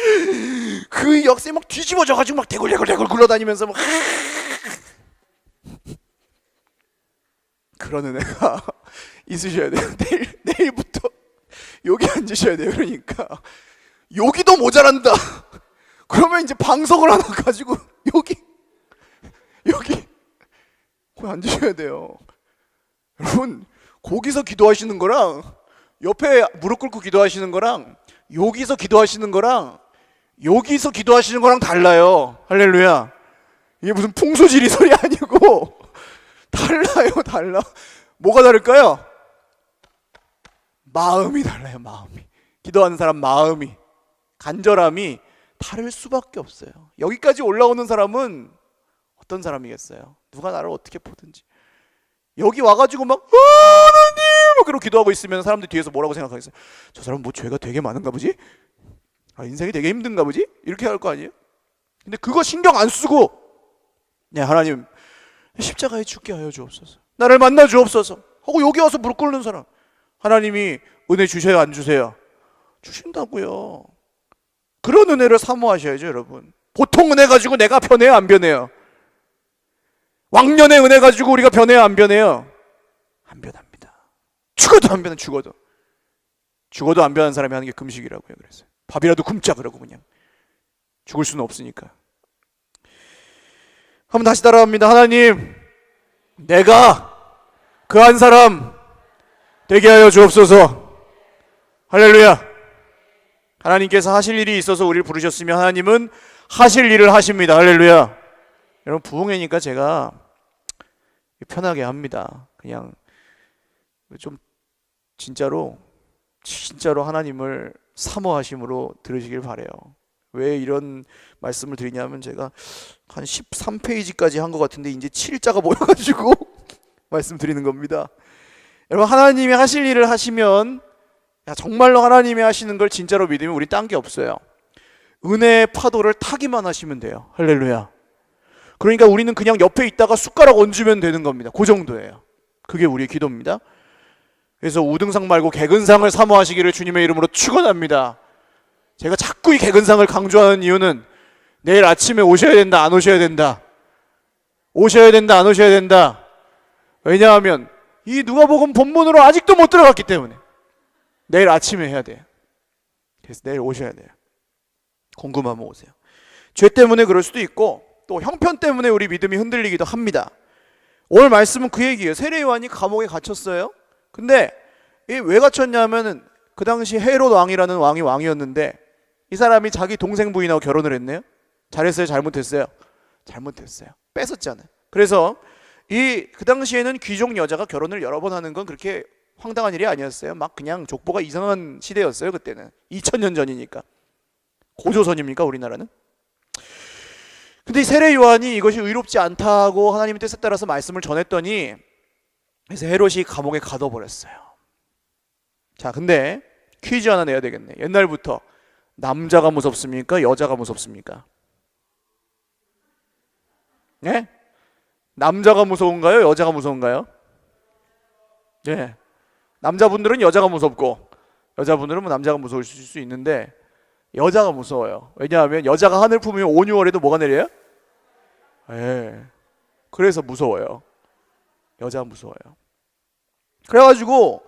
그 역사에 막 뒤집어져가지고 막 대굴대굴 굴러다니면서 막 그런 은혜가 있으셔야 돼요. 내일부터 여기 앉으셔야 돼요. 그러니까 여기도 모자란다. 그러면 이제 방석을 하나 가지고 여기 거기 앉으셔야 돼요. 여러분, 거기서 기도하시는 거랑 옆에 무릎 꿇고 기도하시는 거랑 여기서 기도하시는 거랑 여기서 기도하시는 거랑 달라요. 할렐루야. 이게 무슨 풍소지리 소리 아니고 달라요. 달라. 뭐가 다를까요? 마음이 달라요. 마음이. 기도하는 사람 마음이, 간절함이 다를 수밖에 없어요. 여기까지 올라오는 사람은 어떤 사람이겠어요? 누가 나를 어떻게 보든지. 여기 와가지고 막 하나님 막 그러고 기도하고 있으면 사람들 뒤에서 뭐라고 생각하겠어요? 저 사람 뭐 죄가 되게 많은가 보지? 인생이 되게 힘든가 보지? 이렇게 할 거 아니에요? 근데 그거 신경 안 쓰고 하나님 십자가에 죽게 하여 주옵소서, 나를 만나 주옵소서 하고 여기 와서 무릎 꿇는 사람, 하나님이 은혜 주셔요 안 주세요? 주신다고요. 그런 은혜를 사모하셔야죠. 여러분, 보통 은혜 가지고 내가 변해요 안 변해요? 왕년의 은혜 가지고 우리가 변해요 안 변해요? 안 변합니다. 죽어도 안 변해. 죽어도 안 변한 사람이 하는 게 금식이라고요. 그래서 밥이라도 굶자 그러고 그냥 죽을 수는 없으니까. 한번 다시 따라합니다. 하나님, 내가 그 한 사람 되게 하여 주옵소서. 할렐루야. 하나님께서 하실 일이 있어서 우리를 부르셨으면 하나님은 하실 일을 하십니다. 할렐루야. 여러분, 부흥회니까 제가 편하게 합니다. 그냥 좀 진짜로 하나님을 사모하심으로 들으시길 바래요. 왜 이런 말씀을 드리냐면 제가 한 13페이지까지 한 것 같은데 이제 7자가 모여가지고 말씀드리는 겁니다. 여러분, 하나님이 하실 일을 하시면, 정말로 하나님이 하시는 걸 진짜로 믿으면 우리 딴 게 없어요. 은혜의 파도를 타기만 하시면 돼요. 할렐루야. 그러니까 우리는 그냥 옆에 있다가 숟가락 얹으면 되는 겁니다. 그 정도예요. 그게 우리의 기도입니다. 그래서 우등상 말고 개근상을 사모하시기를 주님의 이름으로 축원합니다. 제가 자꾸 이 개근상을 강조하는 이유는 내일 아침에 오셔야 된다, 안 오셔야 된다. 오셔야 된다, 안 오셔야 된다. 왜냐하면 이 누가복음 본문으로 아직도 못 들어갔기 때문에 내일 아침에 해야 돼요. 그래서 내일 오셔야 돼요. 궁금하면 오세요. 죄 때문에 그럴 수도 있고 또 형편 때문에 우리 믿음이 흔들리기도 합니다. 오늘 말씀은 그 얘기예요. 세례 요한이 감옥에 갇혔어요. 근데 왜 갇혔냐면은 그 당시 헤롯 왕이라는 왕이 왕이었는데 이 사람이 자기 동생 부인하고 결혼을 했네요. 잘했어요? 잘못했어요? 잘못했어요. 뺏었잖아요. 그래서 그 당시에는 귀족 여자가 결혼을 여러 번 하는 건 그렇게 황당한 일이 아니었어요. 막 그냥 족보가 이상한 시대였어요. 그때는 2000년 전이니까. 고조선입니까 우리나라는? 근데 이 세례 요한이 이것이 의롭지 않다고 하나님의 뜻에 따라서 말씀을 전했더니 그래서 헤롯이 감옥에 가둬버렸어요. 자, 근데 퀴즈 하나 내야 되겠네. 옛날부터 남자가 무섭습니까? 여자가 무섭습니까? 네? 남자가 무서운가요? 여자가 무서운가요? 네. 남자분들은 여자가 무섭고 여자분들은 뭐 남자가 무서울 수 있는데 여자가 무서워요. 왜냐하면 여자가 하늘 품으면 5, 6월에도 뭐가 내려요? 네. 그래서 무서워요. 여자가 무서워요. 그래가지고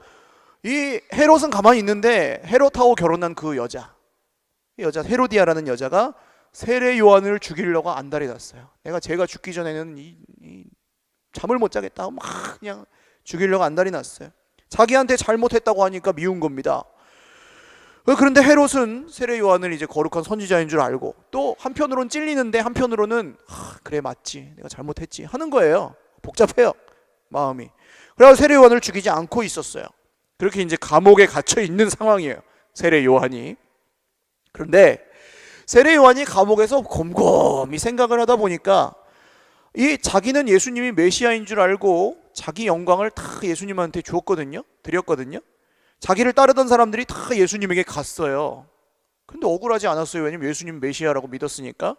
이 헤롯은 가만히 있는데 헤롯하고 결혼한 그 여자, 이 여자 헤로디아라는 여자가 세례 요한을 죽이려고 안달이 났어요. 제가 죽기 전에는 잠을 못 자겠다 막 그냥 죽이려고 안달이 났어요. 자기한테 잘못했다고 하니까 미운 겁니다. 그런데 헤롯은 세례 요한을 이제 거룩한 선지자인 줄 알고 또 한편으로는 찔리는데 한편으로는 그래 맞지 내가 잘못했지 하는 거예요. 복잡해요 마음이. 그래서 세례 요한을 죽이지 않고 있었어요. 그렇게 이제 감옥에 갇혀 있는 상황이에요 세례 요한이. 그런데 세례 요한이 감옥에서 곰곰이 생각을 하다 보니까 자기는 예수님이 메시아인 줄 알고 자기 영광을 다 예수님한테 드렸거든요. 자기를 따르던 사람들이 다 예수님에게 갔어요. 근데 억울하지 않았어요. 왜냐면 예수님 메시아라고 믿었으니까.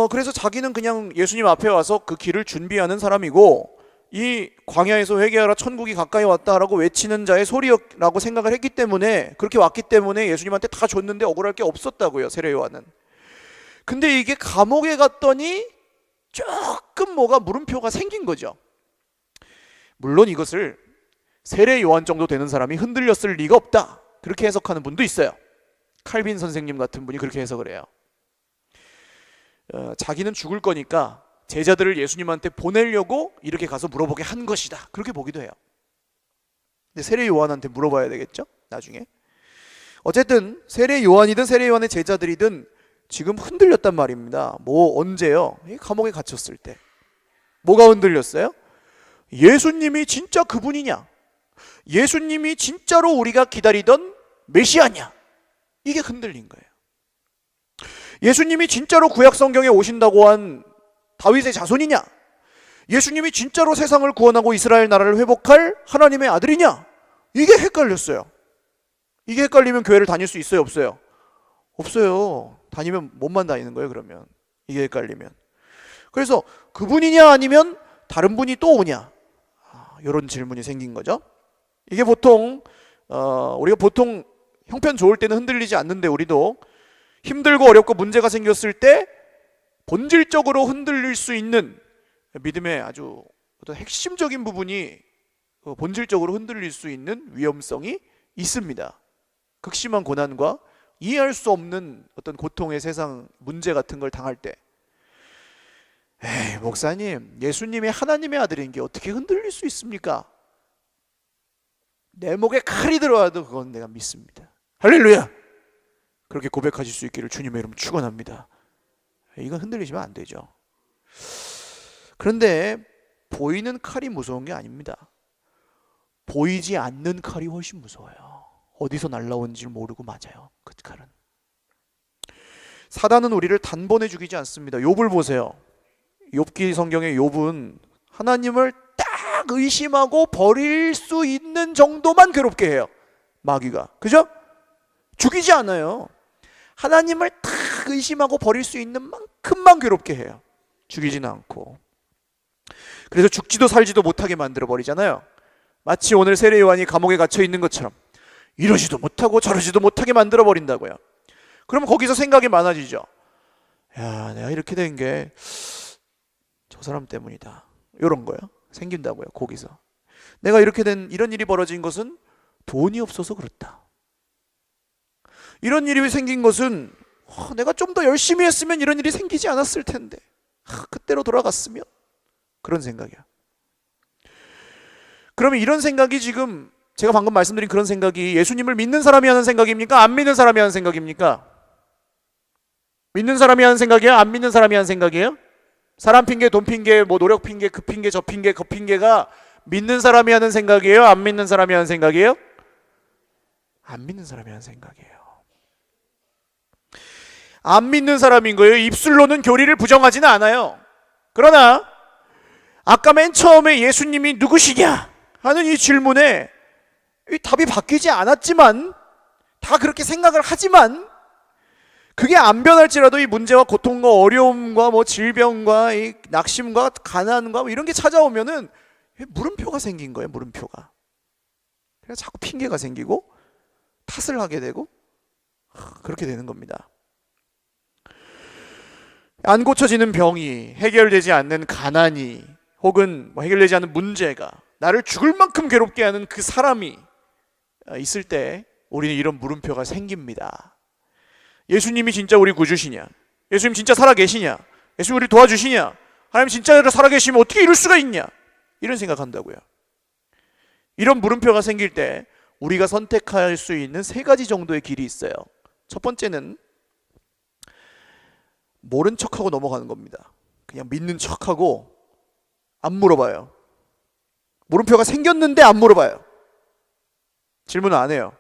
그래서 자기는 그냥 예수님 앞에 와서 그 길을 준비하는 사람이고 이 광야에서 회개하라 천국이 가까이 왔다라고 외치는 자의 소리라고 생각을 했기 때문에 그렇게 왔기 때문에 예수님한테 다 줬는데 억울할 게 없었다고요 세례 요한은. 근데 이게 감옥에 갔더니 조금 뭐가 물음표가 생긴 거죠. 물론 이것을 세례 요한 정도 되는 사람이 흔들렸을 리가 없다 그렇게 해석하는 분도 있어요. 칼빈 선생님 같은 분이 그렇게 해석을 해요. 자기는 죽을 거니까 제자들을 예수님한테 보내려고 이렇게 가서 물어보게 한 것이다 그렇게 보기도 해요. 근데 세례 요한한테 물어봐야 되겠죠 나중에. 어쨌든 세례 요한이든 세례 요한의 제자들이든 지금 흔들렸단 말입니다. 언제요? 감옥에 갇혔을 때. 뭐가 흔들렸어요? 예수님이 진짜 그분이냐? 예수님이 진짜로 우리가 기다리던 메시아냐? 이게 흔들린 거예요. 예수님이 진짜로 구약 성경에 오신다고 한 다윗의 자손이냐? 예수님이 진짜로 세상을 구원하고 이스라엘 나라를 회복할 하나님의 아들이냐? 이게 헷갈렸어요. 이게 헷갈리면 교회를 다닐 수 있어요, 없어요? 없어요. 다니면 몸만 다니는 거예요, 그러면. 이게 헷갈리면. 그래서 그분이냐 아니면 다른 분이 또 오냐? 이런 질문이 생긴 거죠. 이게 보통 우리가 보통 형편 좋을 때는 흔들리지 않는데 우리도 힘들고 어렵고 문제가 생겼을 때 본질적으로 흔들릴 수 있는 믿음의 아주 어떤 핵심적인 부분이 본질적으로 흔들릴 수 있는 위험성이 있습니다. 극심한 고난과 이해할 수 없는 어떤 고통의 세상 문제 같은 걸 당할 때 목사님 예수님이 하나님의 아들인 게 어떻게 흔들릴 수 있습니까? 내 목에 칼이 들어와도 그건 내가 믿습니다. 할렐루야. 그렇게 고백하실 수 있기를 주님의 이름 축원합니다. 이건 흔들리시면 안 되죠. 그런데 보이는 칼이 무서운 게 아닙니다. 보이지 않는 칼이 훨씬 무서워요. 어디서 날라온지 모르고 맞아요. 그 칼은. 사단은 우리를 단번에 죽이지 않습니다. 욥을 보세요. 욥기 성경의 욥은 하나님을 딱 의심하고 버릴 수 있는 정도만 괴롭게 해요. 마귀가. 그죠? 죽이지 않아요. 하나님을 다 의심하고 버릴 수 있는 만큼만 괴롭게 해요. 죽이지는 않고. 그래서 죽지도 살지도 못하게 만들어 버리잖아요. 마치 오늘 세례 요한이 감옥에 갇혀 있는 것처럼 이러지도 못하고 저러지도 못하게 만들어 버린다고요. 그러면 거기서 생각이 많아지죠. 야, 내가 이렇게 된 게 저 사람 때문이다, 이런 거요 생긴다고요. 거기서 내가 이렇게 된, 이런 일이 벌어진 것은 돈이 없어서 그렇다, 이런 일이 생긴 것은 내가 좀 더 열심히 했으면 이런 일이 생기지 않았을 텐데, 그때로 돌아갔으면, 그런 생각이야. 그러면 이런 생각이, 지금 제가 방금 말씀드린 그런 생각이 예수님을 믿는 사람이 하는 생각입니까? 안 믿는 사람이 하는 생각입니까? 믿는 사람이 하는 생각이에요? 안 믿는 사람이 하는 생각이에요? 사람 핑계, 돈 핑계, 뭐 노력 핑계, 그 핑계, 저 핑계, 그 핑계가 믿는 사람이 하는 생각이에요? 안 믿는 사람이 하는 생각이에요? 안 믿는 사람이 하는 생각이에요. 안 믿는 사람인 거예요. 입술로는 교리를 부정하지는 않아요. 그러나 아까 맨 처음에 예수님이 누구시냐 하는 이 질문에 이 답이 바뀌지 않았지만, 다 그렇게 생각을 하지만, 그게 안 변할지라도 이 문제와 고통과 어려움과 뭐 질병과 이 낙심과 가난과 뭐 이런 게 찾아오면은 물음표가 생긴 거예요. 물음표가. 그래서 자꾸 핑계가 생기고 탓을 하게 되고 그렇게 되는 겁니다. 안 고쳐지는 병이, 해결되지 않는 가난이, 혹은 뭐 해결되지 않는 문제가 나를 죽을 만큼 괴롭게 하는 그 사람이 있을 때 우리는 이런 물음표가 생깁니다. 예수님이 진짜 우리 구주시냐? 예수님 진짜 살아계시냐? 예수님 우리 도와주시냐? 하나님 진짜 살아계시면 어떻게 이럴 수가 있냐? 이런 생각한다고요. 이런 물음표가 생길 때 우리가 선택할 수 있는 세 가지 정도의 길이 있어요. 첫 번째는 모른 척하고 넘어가는 겁니다. 그냥 믿는 척하고 안 물어봐요. 물음표가 생겼는데 안 물어봐요. 질문 안 해요.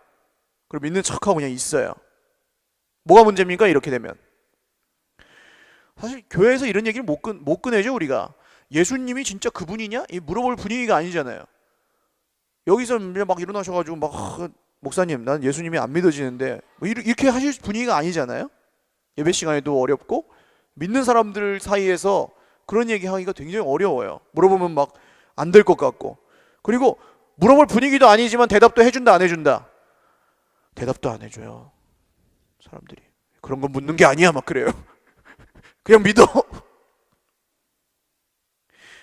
그리고 믿는 척하고 그냥 있어요. 뭐가 문제입니까? 이렇게 되면 사실 교회에서 이런 얘기를 못 꺼내죠. 우리가 예수님이 진짜 그분이냐? 이 물어볼 분위기가 아니잖아요. 여기서 막 일어나셔가지고 막 목사님 난 예수님이 안 믿어지는데 뭐 이렇게 하실 분위기가 아니잖아요. 예배 시간에도 어렵고 믿는 사람들 사이에서 그런 얘기 하기가 굉장히 어려워요. 물어보면 막 안 될 것 같고, 그리고 물어볼 분위기도 아니지만 대답도 해준다 안 해준다? 대답도 안 해줘요. 사람들이 그런 건 묻는 게 아니야 막 그래요. 그냥 믿어.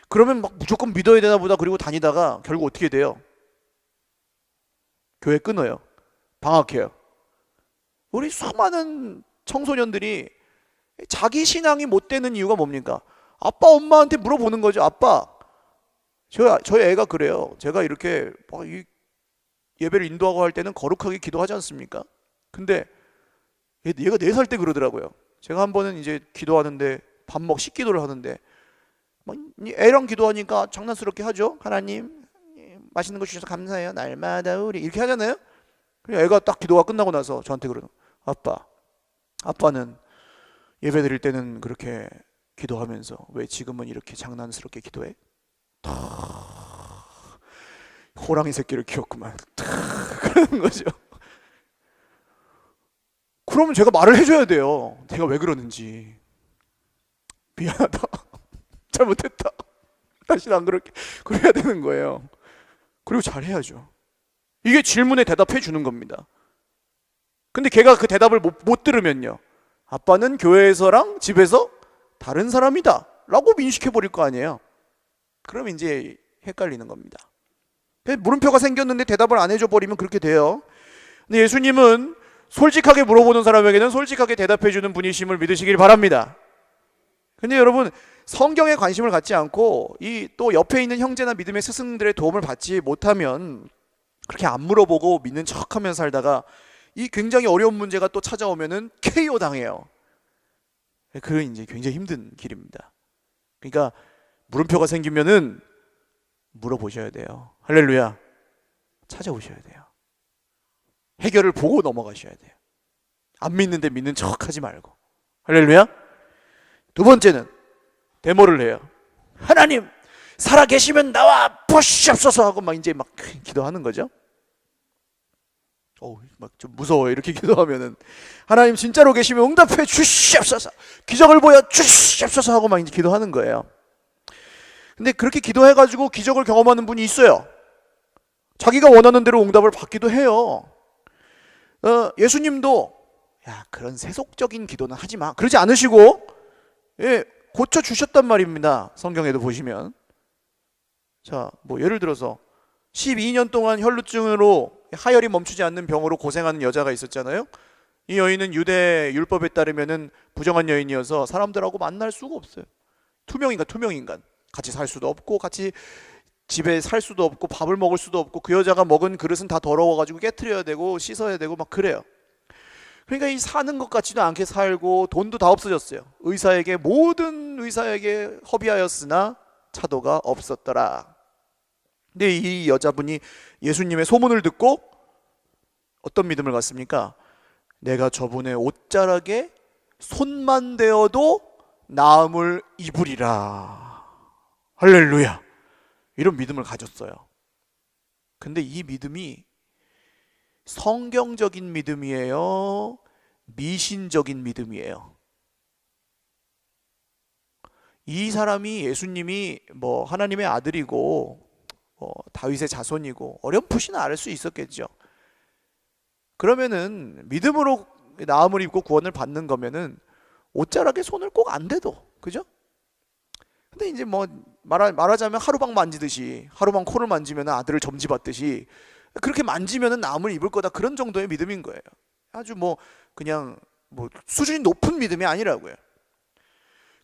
그러면 막 무조건 믿어야 되나 보다. 그리고 다니다가 결국 어떻게 돼요? 교회 끊어요. 방학해요. 우리 수많은 청소년들이 자기 신앙이 못 되는 이유가 뭡니까? 아빠 엄마한테 물어보는 거죠. 아빠, 저희 애가 그래요. 제가 이렇게 막 예배를 인도하고 할 때는 거룩하게 기도하지 않습니까? 근데 얘가 4살 때 그러더라고요. 제가 한 번은 이제 기도하는데 식기도를 하는데 막 애랑 기도하니까 장난스럽게 하죠. 하나님 맛있는 거 주셔서 감사해요. 날마다 우리 이렇게 하잖아요. 애가 딱 기도가 끝나고 나서 저한테 그러는, 아빠는 예배 드릴 때는 그렇게 기도하면서 왜 지금은 이렇게 장난스럽게 기도해? 호랑이 새끼를 키웠구만. 그러는 거죠. 그러면 제가 말을 해줘야 돼요. 내가 왜 그러는지. 미안하다. 잘못했다. 다시는 안 그럴게. 그래야 되는 거예요. 그리고 잘해야죠. 이게 질문에 대답해 주는 겁니다. 근데 걔가 그 대답을 못 들으면요, 아빠는 교회에서랑 집에서 다른 사람이다 라고 인식해 버릴 거 아니에요. 그러면 이제 헷갈리는 겁니다. 물음표가 생겼는데 대답을 안 해줘 버리면 그렇게 돼요. 근데 예수님은 솔직하게 물어보는 사람에게는 솔직하게 대답해 주는 분이심을 믿으시길 바랍니다. 근데 여러분, 성경에 관심을 갖지 않고 또 옆에 있는 형제나 믿음의 스승들의 도움을 받지 못하면 그렇게 안 물어보고 믿는 척하면서 살다가 이 굉장히 어려운 문제가 또 찾아오면은 KO 당해요. 그건 이제 굉장히 힘든 길입니다. 그러니까 물음표가 생기면은 물어보셔야 돼요. 할렐루야. 찾아오셔야 돼요. 해결을 보고 넘어가셔야 돼요. 안 믿는데 믿는 척하지 말고. 할렐루야. 두 번째는 데모를 해요. 하나님 살아계시면 나와 보시옵소서 하고 막 이제 막 기도하는 거죠. 막 좀 무서워요. 이렇게 기도하면은 하나님 진짜로 계시면 응답해 주시옵소서, 기적을 보여 주시옵소서 하고 막 이제 기도하는 거예요. 근데 그렇게 기도해가지고 기적을 경험하는 분이 있어요. 자기가 원하는 대로 응답을 받기도 해요. 예수님도 그런 세속적인 기도는 하지 마 그러지 않으시고 고쳐 주셨단 말입니다. 성경에도 보시면 자, 뭐 예를 들어서 12년 동안 혈루증으로 하혈이 멈추지 않는 병으로 고생하는 여자가 있었잖아요. 이 여인은 유대 율법에 따르면은 부정한 여인이어서 사람들하고 만날 수가 없어요. 투명인간 같이 살 수도 없고 같이 집에 살 수도 없고 밥을 먹을 수도 없고 그 여자가 먹은 그릇은 다 더러워가지고 깨트려야 되고 씻어야 되고 막 그래요. 그러니까 이 사는 것 같지도 않게 살고 돈도 다 없어졌어요. 모든 의사에게 허비하였으나 차도가 없었더라. 근데 이 여자분이 예수님의 소문을 듣고 어떤 믿음을 갖습니까? 내가 저분의 옷자락에 손만 대어도 나음을 입으리라. 할렐루야. 이런 믿음을 가졌어요. 근데 이 믿음이 성경적인 믿음이에요? 미신적인 믿음이에요? 이 사람이 예수님이 뭐 하나님의 아들이고 다윗의 자손이고 어렴풋이는 알 수 있었겠죠. 그러면은 믿음으로 나음을 입고 구원을 받는 거면은 옷자락에 손을 꼭 안 대도, 그죠? 근데 이제 뭐 말하자면 하루방 만지듯이, 하루방 코를 만지면 아들을 점지받듯이 그렇게 만지면은 나음을 입을 거다, 그런 정도의 믿음인 거예요. 아주 뭐 그냥 뭐 수준이 높은 믿음이 아니라고요.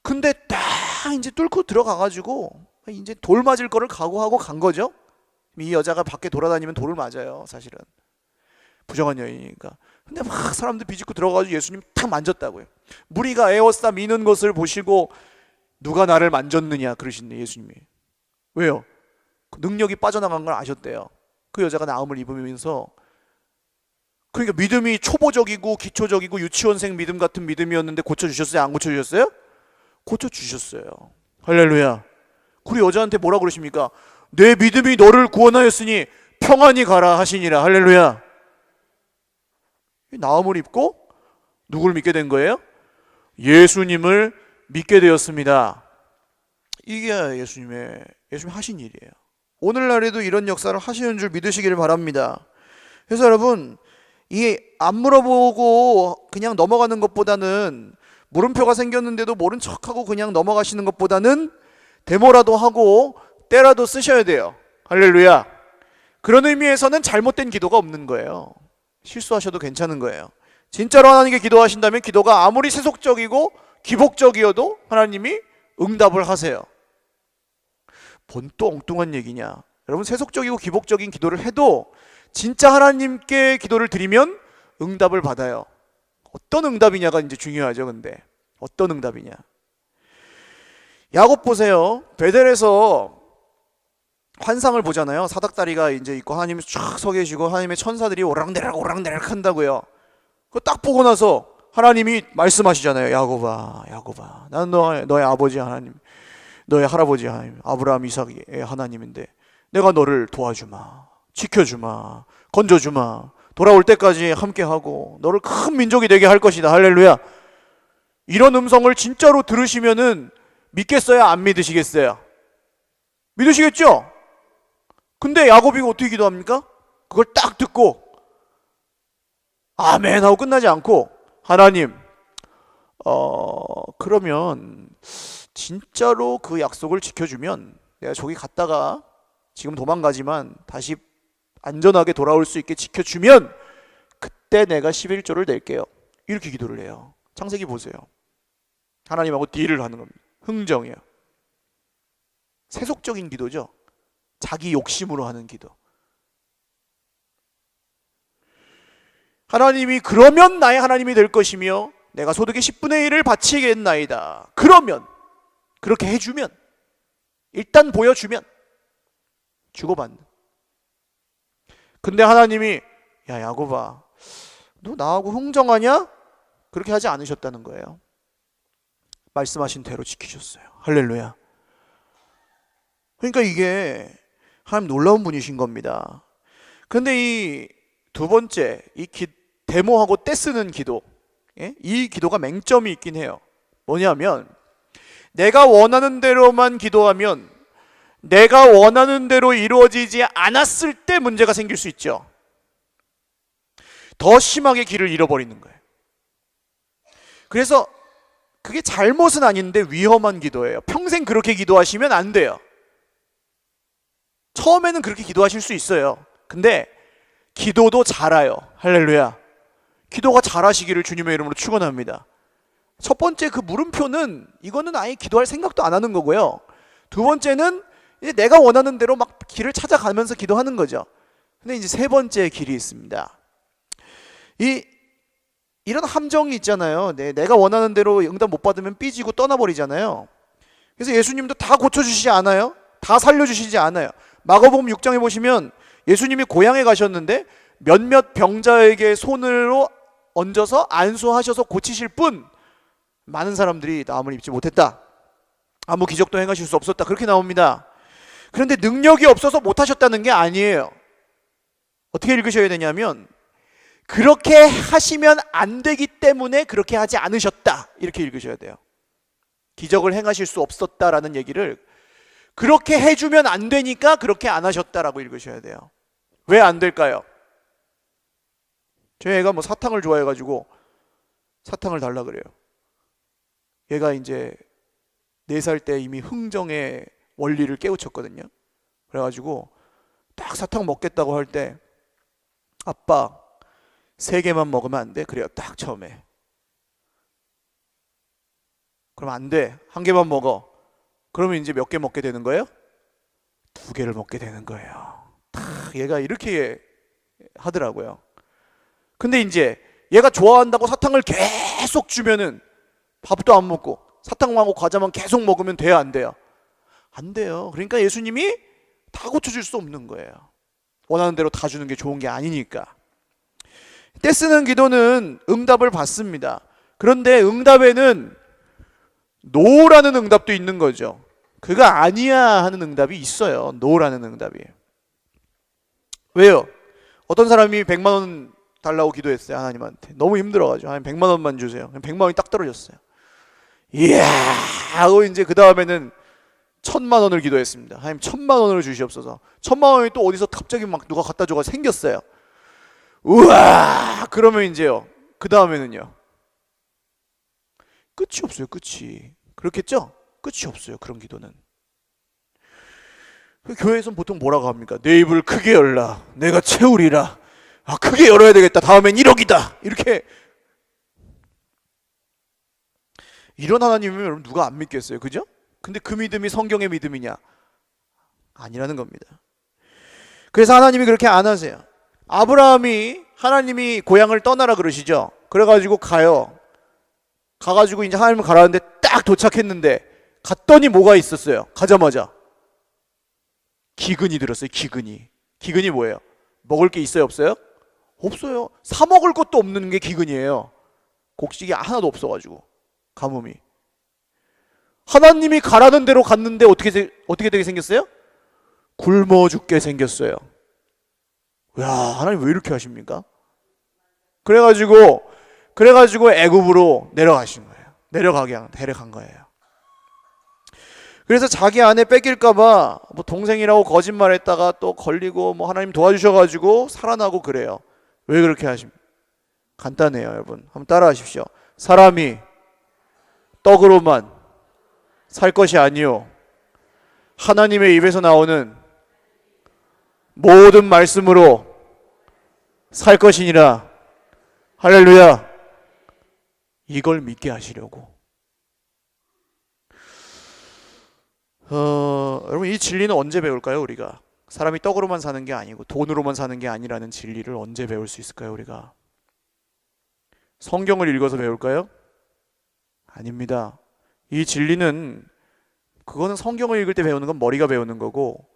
근데 딱 이제 뚫고 들어가가지고 이제 돌 맞을 거를 각오하고 간 거죠. 이 여자가 밖에 돌아다니면 돌을 맞아요, 사실은. 부정한 여인이니까. 근데 막 사람들 비집고 들어가가지고 예수님 탁 만졌다고요. 무리가 에워싸 미는 것을 보시고 누가 나를 만졌느냐 그러시는데 예수님이. 왜요? 그 능력이 빠져나간 걸 아셨대요. 그 여자가 나음을 입으면서. 그러니까 믿음이 초보적이고 기초적이고 유치원생 믿음 같은 믿음이었는데 고쳐주셨어요? 안 고쳐주셨어요? 고쳐주셨어요. 할렐루야. 그 여자한테 뭐라 그러십니까? 내 믿음이 너를 구원하였으니 평안히 가라 하시니라. 할렐루야. 나음을 입고 누구를 믿게 된 거예요? 예수님을 믿게 되었습니다. 이게 예수님 하신 일이에요. 오늘날에도 이런 역사를 하시는 줄 믿으시기를 바랍니다. 그래서 여러분, 이 안 물어보고 그냥 넘어가는 것보다는, 물음표가 생겼는데도 모른 척하고 그냥 넘어가시는 것보다는 데모라도 하고 때라도 쓰셔야 돼요. 할렐루야. 그런 의미에서는 잘못된 기도가 없는 거예요. 실수하셔도 괜찮은 거예요. 진짜로 하나님께 기도하신다면 기도가 아무리 세속적이고 기복적이어도 하나님이 응답을 하세요. 뭔 또 엉뚱한 얘기냐. 여러분, 세속적이고 기복적인 기도를 해도 진짜 하나님께 기도를 드리면 응답을 받아요. 어떤 응답이냐가 이제 중요하죠. 근데 어떤 응답이냐. 야곱 보세요. 베델에서 환상을 보잖아요. 사닥다리가 이제 있고 하나님이 쫙 서 계시고 하나님의 천사들이 오락내락 한다고요. 그거 딱 보고 나서 하나님이 말씀하시잖아요. 야곱아, 나는 너의 아버지 하나님, 너의 할아버지 하나님, 아브라함, 이삭의 하나님인데 내가 너를 도와주마, 지켜주마, 건져주마, 돌아올 때까지 함께하고 너를 큰 민족이 되게 할 것이다. 할렐루야. 이런 음성을 진짜로 들으시면은 믿겠어요? 안 믿으시겠어요? 믿으시겠죠? 근데 야곱이 어떻게 기도합니까? 그걸 딱 듣고 아멘 하고 끝나지 않고, 하나님, 그러면 진짜로 그 약속을 지켜주면 내가 저기 갔다가 지금 도망가지만 다시 안전하게 돌아올 수 있게 지켜주면 그때 내가 11조를 낼게요. 이렇게 기도를 해요. 창세기 보세요. 하나님하고 딜을 하는 겁니다. 흥정이에요. 세속적인 기도죠. 자기 욕심으로 하는 기도. 하나님이 그러면 나의 하나님이 될 것이며 내가 소득의 10분의 1을 바치겠나이다. 그러면, 그렇게 해주면, 일단 보여주면 주고받는. 근데 하나님이 야 야곱아, 너 나하고 흥정하냐? 그렇게 하지 않으셨다는 거예요. 말씀하신 대로 지키셨어요. 할렐루야. 그러니까 이게 하나님 놀라운 분이신 겁니다. 근데 이 두 번째, 데모하고 떼쓰는 기도. 예? 이 기도가 맹점이 있긴 해요. 뭐냐면 내가 원하는 대로만 기도하면 내가 원하는 대로 이루어지지 않았을 때 문제가 생길 수 있죠. 더 심하게 길을 잃어버리는 거예요. 그래서 그게 잘못은 아닌데 위험한 기도예요. 평생 그렇게 기도하시면 안 돼요. 처음에는 그렇게 기도하실 수 있어요. 근데 기도도 자라요. 할렐루야. 기도가 자라시기를 주님의 이름으로 축원합니다. 첫 번째 그 물음표는 이거는 아예 기도할 생각도 안 하는 거고요. 두 번째는 이제 내가 원하는 대로 막 길을 찾아가면서 기도하는 거죠. 근데 이제 세 번째 길이 있습니다. 이런 함정이 있잖아요. 내가 원하는 대로 응답 못 받으면 삐지고 떠나버리잖아요. 그래서 예수님도 다 고쳐주시지 않아요? 다 살려주시지 않아요. 마가복음 6장에 보시면 예수님이 고향에 가셨는데 몇몇 병자에게 손으로 얹어서 안수하셔서 고치실 뿐 많은 사람들이 나음을 입지 못했다. 아무 기적도 행하실 수 없었다. 그렇게 나옵니다. 그런데 능력이 없어서 못하셨다는 게 아니에요. 어떻게 읽으셔야 되냐면 그렇게 하시면 안 되기 때문에 그렇게 하지 않으셨다. 이렇게 읽으셔야 돼요. 기적을 행하실 수 없었다라는 얘기를 그렇게 해주면 안 되니까 그렇게 안 하셨다라고 읽으셔야 돼요. 왜 안 될까요? 저희 애가 뭐 사탕을 좋아해가지고 사탕을 달라 그래요. 얘가 이제 4살 때 이미 흥정의 원리를 깨우쳤거든요. 그래가지고 딱 사탕 먹겠다고 할 때 아빠 3개만 먹으면 안 돼? 그래요. 딱 처음에. 그럼 안 돼. 1개만 먹어. 그러면 이제 몇 개 먹게 되는 거예요? 2개를 먹게 되는 거예요. 얘가 이렇게 하더라고요. 근데 이제 얘가 좋아한다고 사탕을 계속 주면은 밥도 안 먹고 사탕하고 과자만 계속 먹으면 돼요, 안 돼요? 안 돼요. 그러니까 예수님이 다 고쳐줄 수 없는 거예요. 원하는 대로 다 주는 게 좋은 게 아니니까. 떼쓰는 기도는 응답을 받습니다. 그런데 응답에는 노라는 응답도 있는 거죠. 그거 아니야 하는 응답이 있어요. 노라는 응답이. 왜요? 어떤 사람이 100만 원 달라고 기도했어요. 하나님한테. 너무 힘들어가지고 하나님 100만 원만 주세요. 100만 원이 딱 떨어졌어요. 이야 하고 이제 그 다음에는 1000만 원을 기도했습니다. 하나님 1000만 원을 주시옵소서. 1000만 원이 또 어디서 갑자기 막 누가 갖다 줘가 생겼어요. 우와 그러면 이제요 그 다음에는요 끝이 없어요. 끝이. 그렇겠죠? 끝이 없어요. 그런 기도는. 교회에서는 보통 뭐라고 합니까? 내 입을 크게 열라 내가 채우리라. 아 크게 열어야 되겠다. 다음엔 1억이다. 이렇게. 이런 하나님이면 여러분 누가 안 믿겠어요? 그죠? 근데 그 믿음이 성경의 믿음이냐? 아니라는 겁니다. 그래서 하나님이 그렇게 안 하세요. 아브라함이 하나님이 고향을 떠나라 그러시죠. 그래가지고 가요. 가가지고 이제 하나님을 가라는데 딱 도착했는데 갔더니 뭐가 있었어요? 가자마자 기근이 들었어요. 기근이. 기근이 뭐예요? 먹을 게 있어요? 없어요? 없어요. 사 먹을 것도 없는 게 기근이에요. 곡식이 하나도 없어가지고 가뭄이. 하나님이 가라는 대로 갔는데 어떻게 되게 생겼어요? 굶어 죽게 생겼어요. 야, 하나님 왜 이렇게 하십니까? 그래가지고 애굽으로 내려가신 거예요. 데려간 거예요. 그래서 자기 아내 뺏길까봐 뭐 동생이라고 거짓말했다가 또 걸리고 뭐 하나님 도와주셔가지고 살아나고 그래요. 왜 그렇게 하십니까? 간단해요, 여러분. 한번 따라하십시오. 사람이 떡으로만 살 것이 아니요 하나님의 입에서 나오는 모든 말씀으로 살 것이니라. 할렐루야. 이걸 믿게 하시려고. 여러분 이 진리는 언제 배울까요? 우리가 사람이 떡으로만 사는 게 아니고 돈으로만 사는 게 아니라는 진리를 언제 배울 수 있을까요? 우리가 성경을 읽어서 배울까요? 아닙니다. 이 진리는 그거는 성경을 읽을 때 배우는 건 머리가 배우는 거고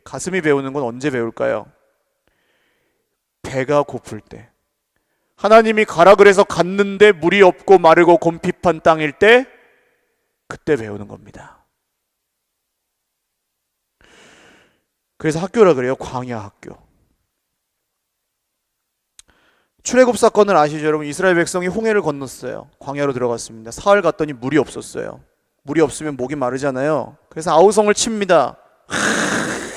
가슴이 배우는 건 언제 배울까요? 배가 고플 때. 하나님이 가라 그래서 갔는데 물이 없고 마르고 곰핍한 땅일 때 그때 배우는 겁니다. 그래서 학교라 그래요. 광야 학교. 출애굽 사건을 아시죠 여러분? 이스라엘 백성이 홍해를 건넜어요. 광야로 들어갔습니다. 사흘 갔더니 물이 없었어요. 물이 없으면 목이 마르잖아요. 그래서 아우성을 칩니다.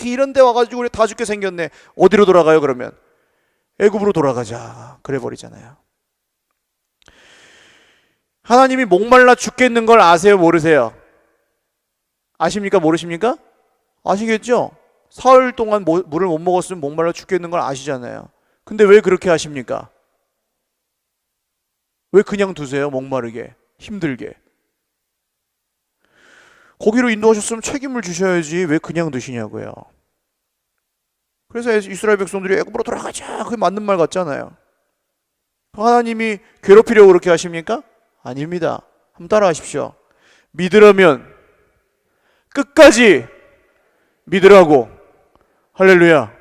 이런 데 와가지고 우리 다 죽게 생겼네. 어디로 돌아가요 그러면? 애굽으로 돌아가자 그래 버리잖아요. 하나님이 목말라 죽겠는 걸 아세요 모르세요? 아십니까 모르십니까? 아시겠죠? 사흘 동안 물을 못 먹었으면 목말라 죽겠는 걸 아시잖아요. 근데 왜 그렇게 하십니까? 왜 그냥 두세요? 목마르게 힘들게. 거기로 인도하셨으면 책임을 주셔야지 왜 그냥 두시냐고요. 그래서 이스라엘 백성들이 애굽으로 돌아가자 그게 맞는 말 같잖아요. 하나님이 괴롭히려고 그렇게 하십니까? 아닙니다. 한번 따라 하십시오. 믿으려면 끝까지 믿으라고. 할렐루야.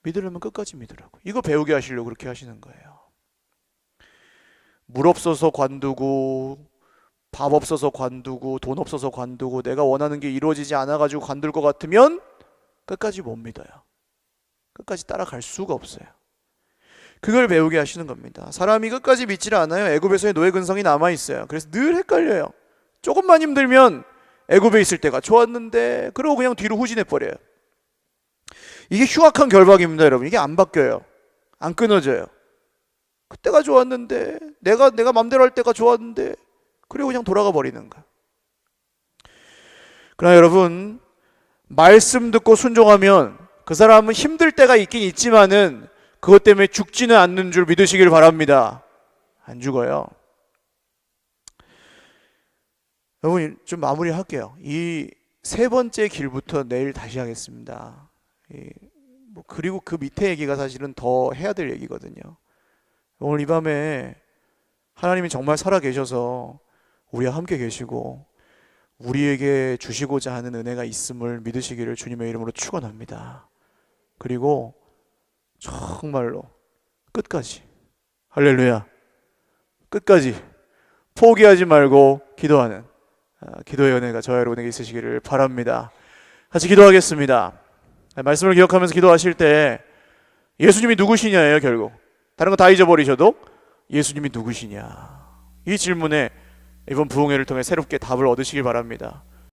믿으려면 끝까지 믿으라고. 이거 배우게 하시려고 그렇게 하시는 거예요. 물 없어서 관두고 밥 없어서 관두고 돈 없어서 관두고 내가 원하는 게 이루어지지 않아가지고 관둘 것 같으면 끝까지 못 믿어요. 끝까지 따라갈 수가 없어요. 그걸 배우게 하시는 겁니다. 사람이 끝까지 믿지를 않아요. 애굽에서의 노예 근성이 남아있어요. 그래서 늘 헷갈려요. 조금만 힘들면 애굽에 있을 때가 좋았는데 그러고 그냥 뒤로 후진해버려요. 이게 흉악한 결박입니다 여러분. 이게 안 바뀌어요. 안 끊어져요. 그때가 좋았는데 내가 맘대로 할 때가 좋았는데 그리고 그냥 돌아가 버리는 거야. 그러나 여러분 말씀 듣고 순종하면 그 사람은 힘들 때가 있긴 있지만은 그것 때문에 죽지는 않는 줄 믿으시길 바랍니다. 안 죽어요. 여러분 좀 마무리할게요. 이 세 번째 길부터 내일 다시 하겠습니다. 그리고 그 밑에 얘기가 사실은 더 해야 될 얘기거든요. 오늘 이 밤에 하나님이 정말 살아 계셔서 우리와 함께 계시고 우리에게 주시고자 하는 은혜가 있음을 믿으시기를 주님의 이름으로 축원합니다. 그리고 정말로 끝까지 할렐루야 끝까지 포기하지 말고 기도하는 기도의 은혜가 저와 여러분에게 있으시기를 바랍니다. 같이 기도하겠습니다. 말씀을 기억하면서 기도하실 때 예수님이 누구시냐예요. 결국 다른 거 다 잊어버리셔도 예수님이 누구시냐 이 질문에 이번 부흥회를 통해 새롭게 답을 얻으시길 바랍니다.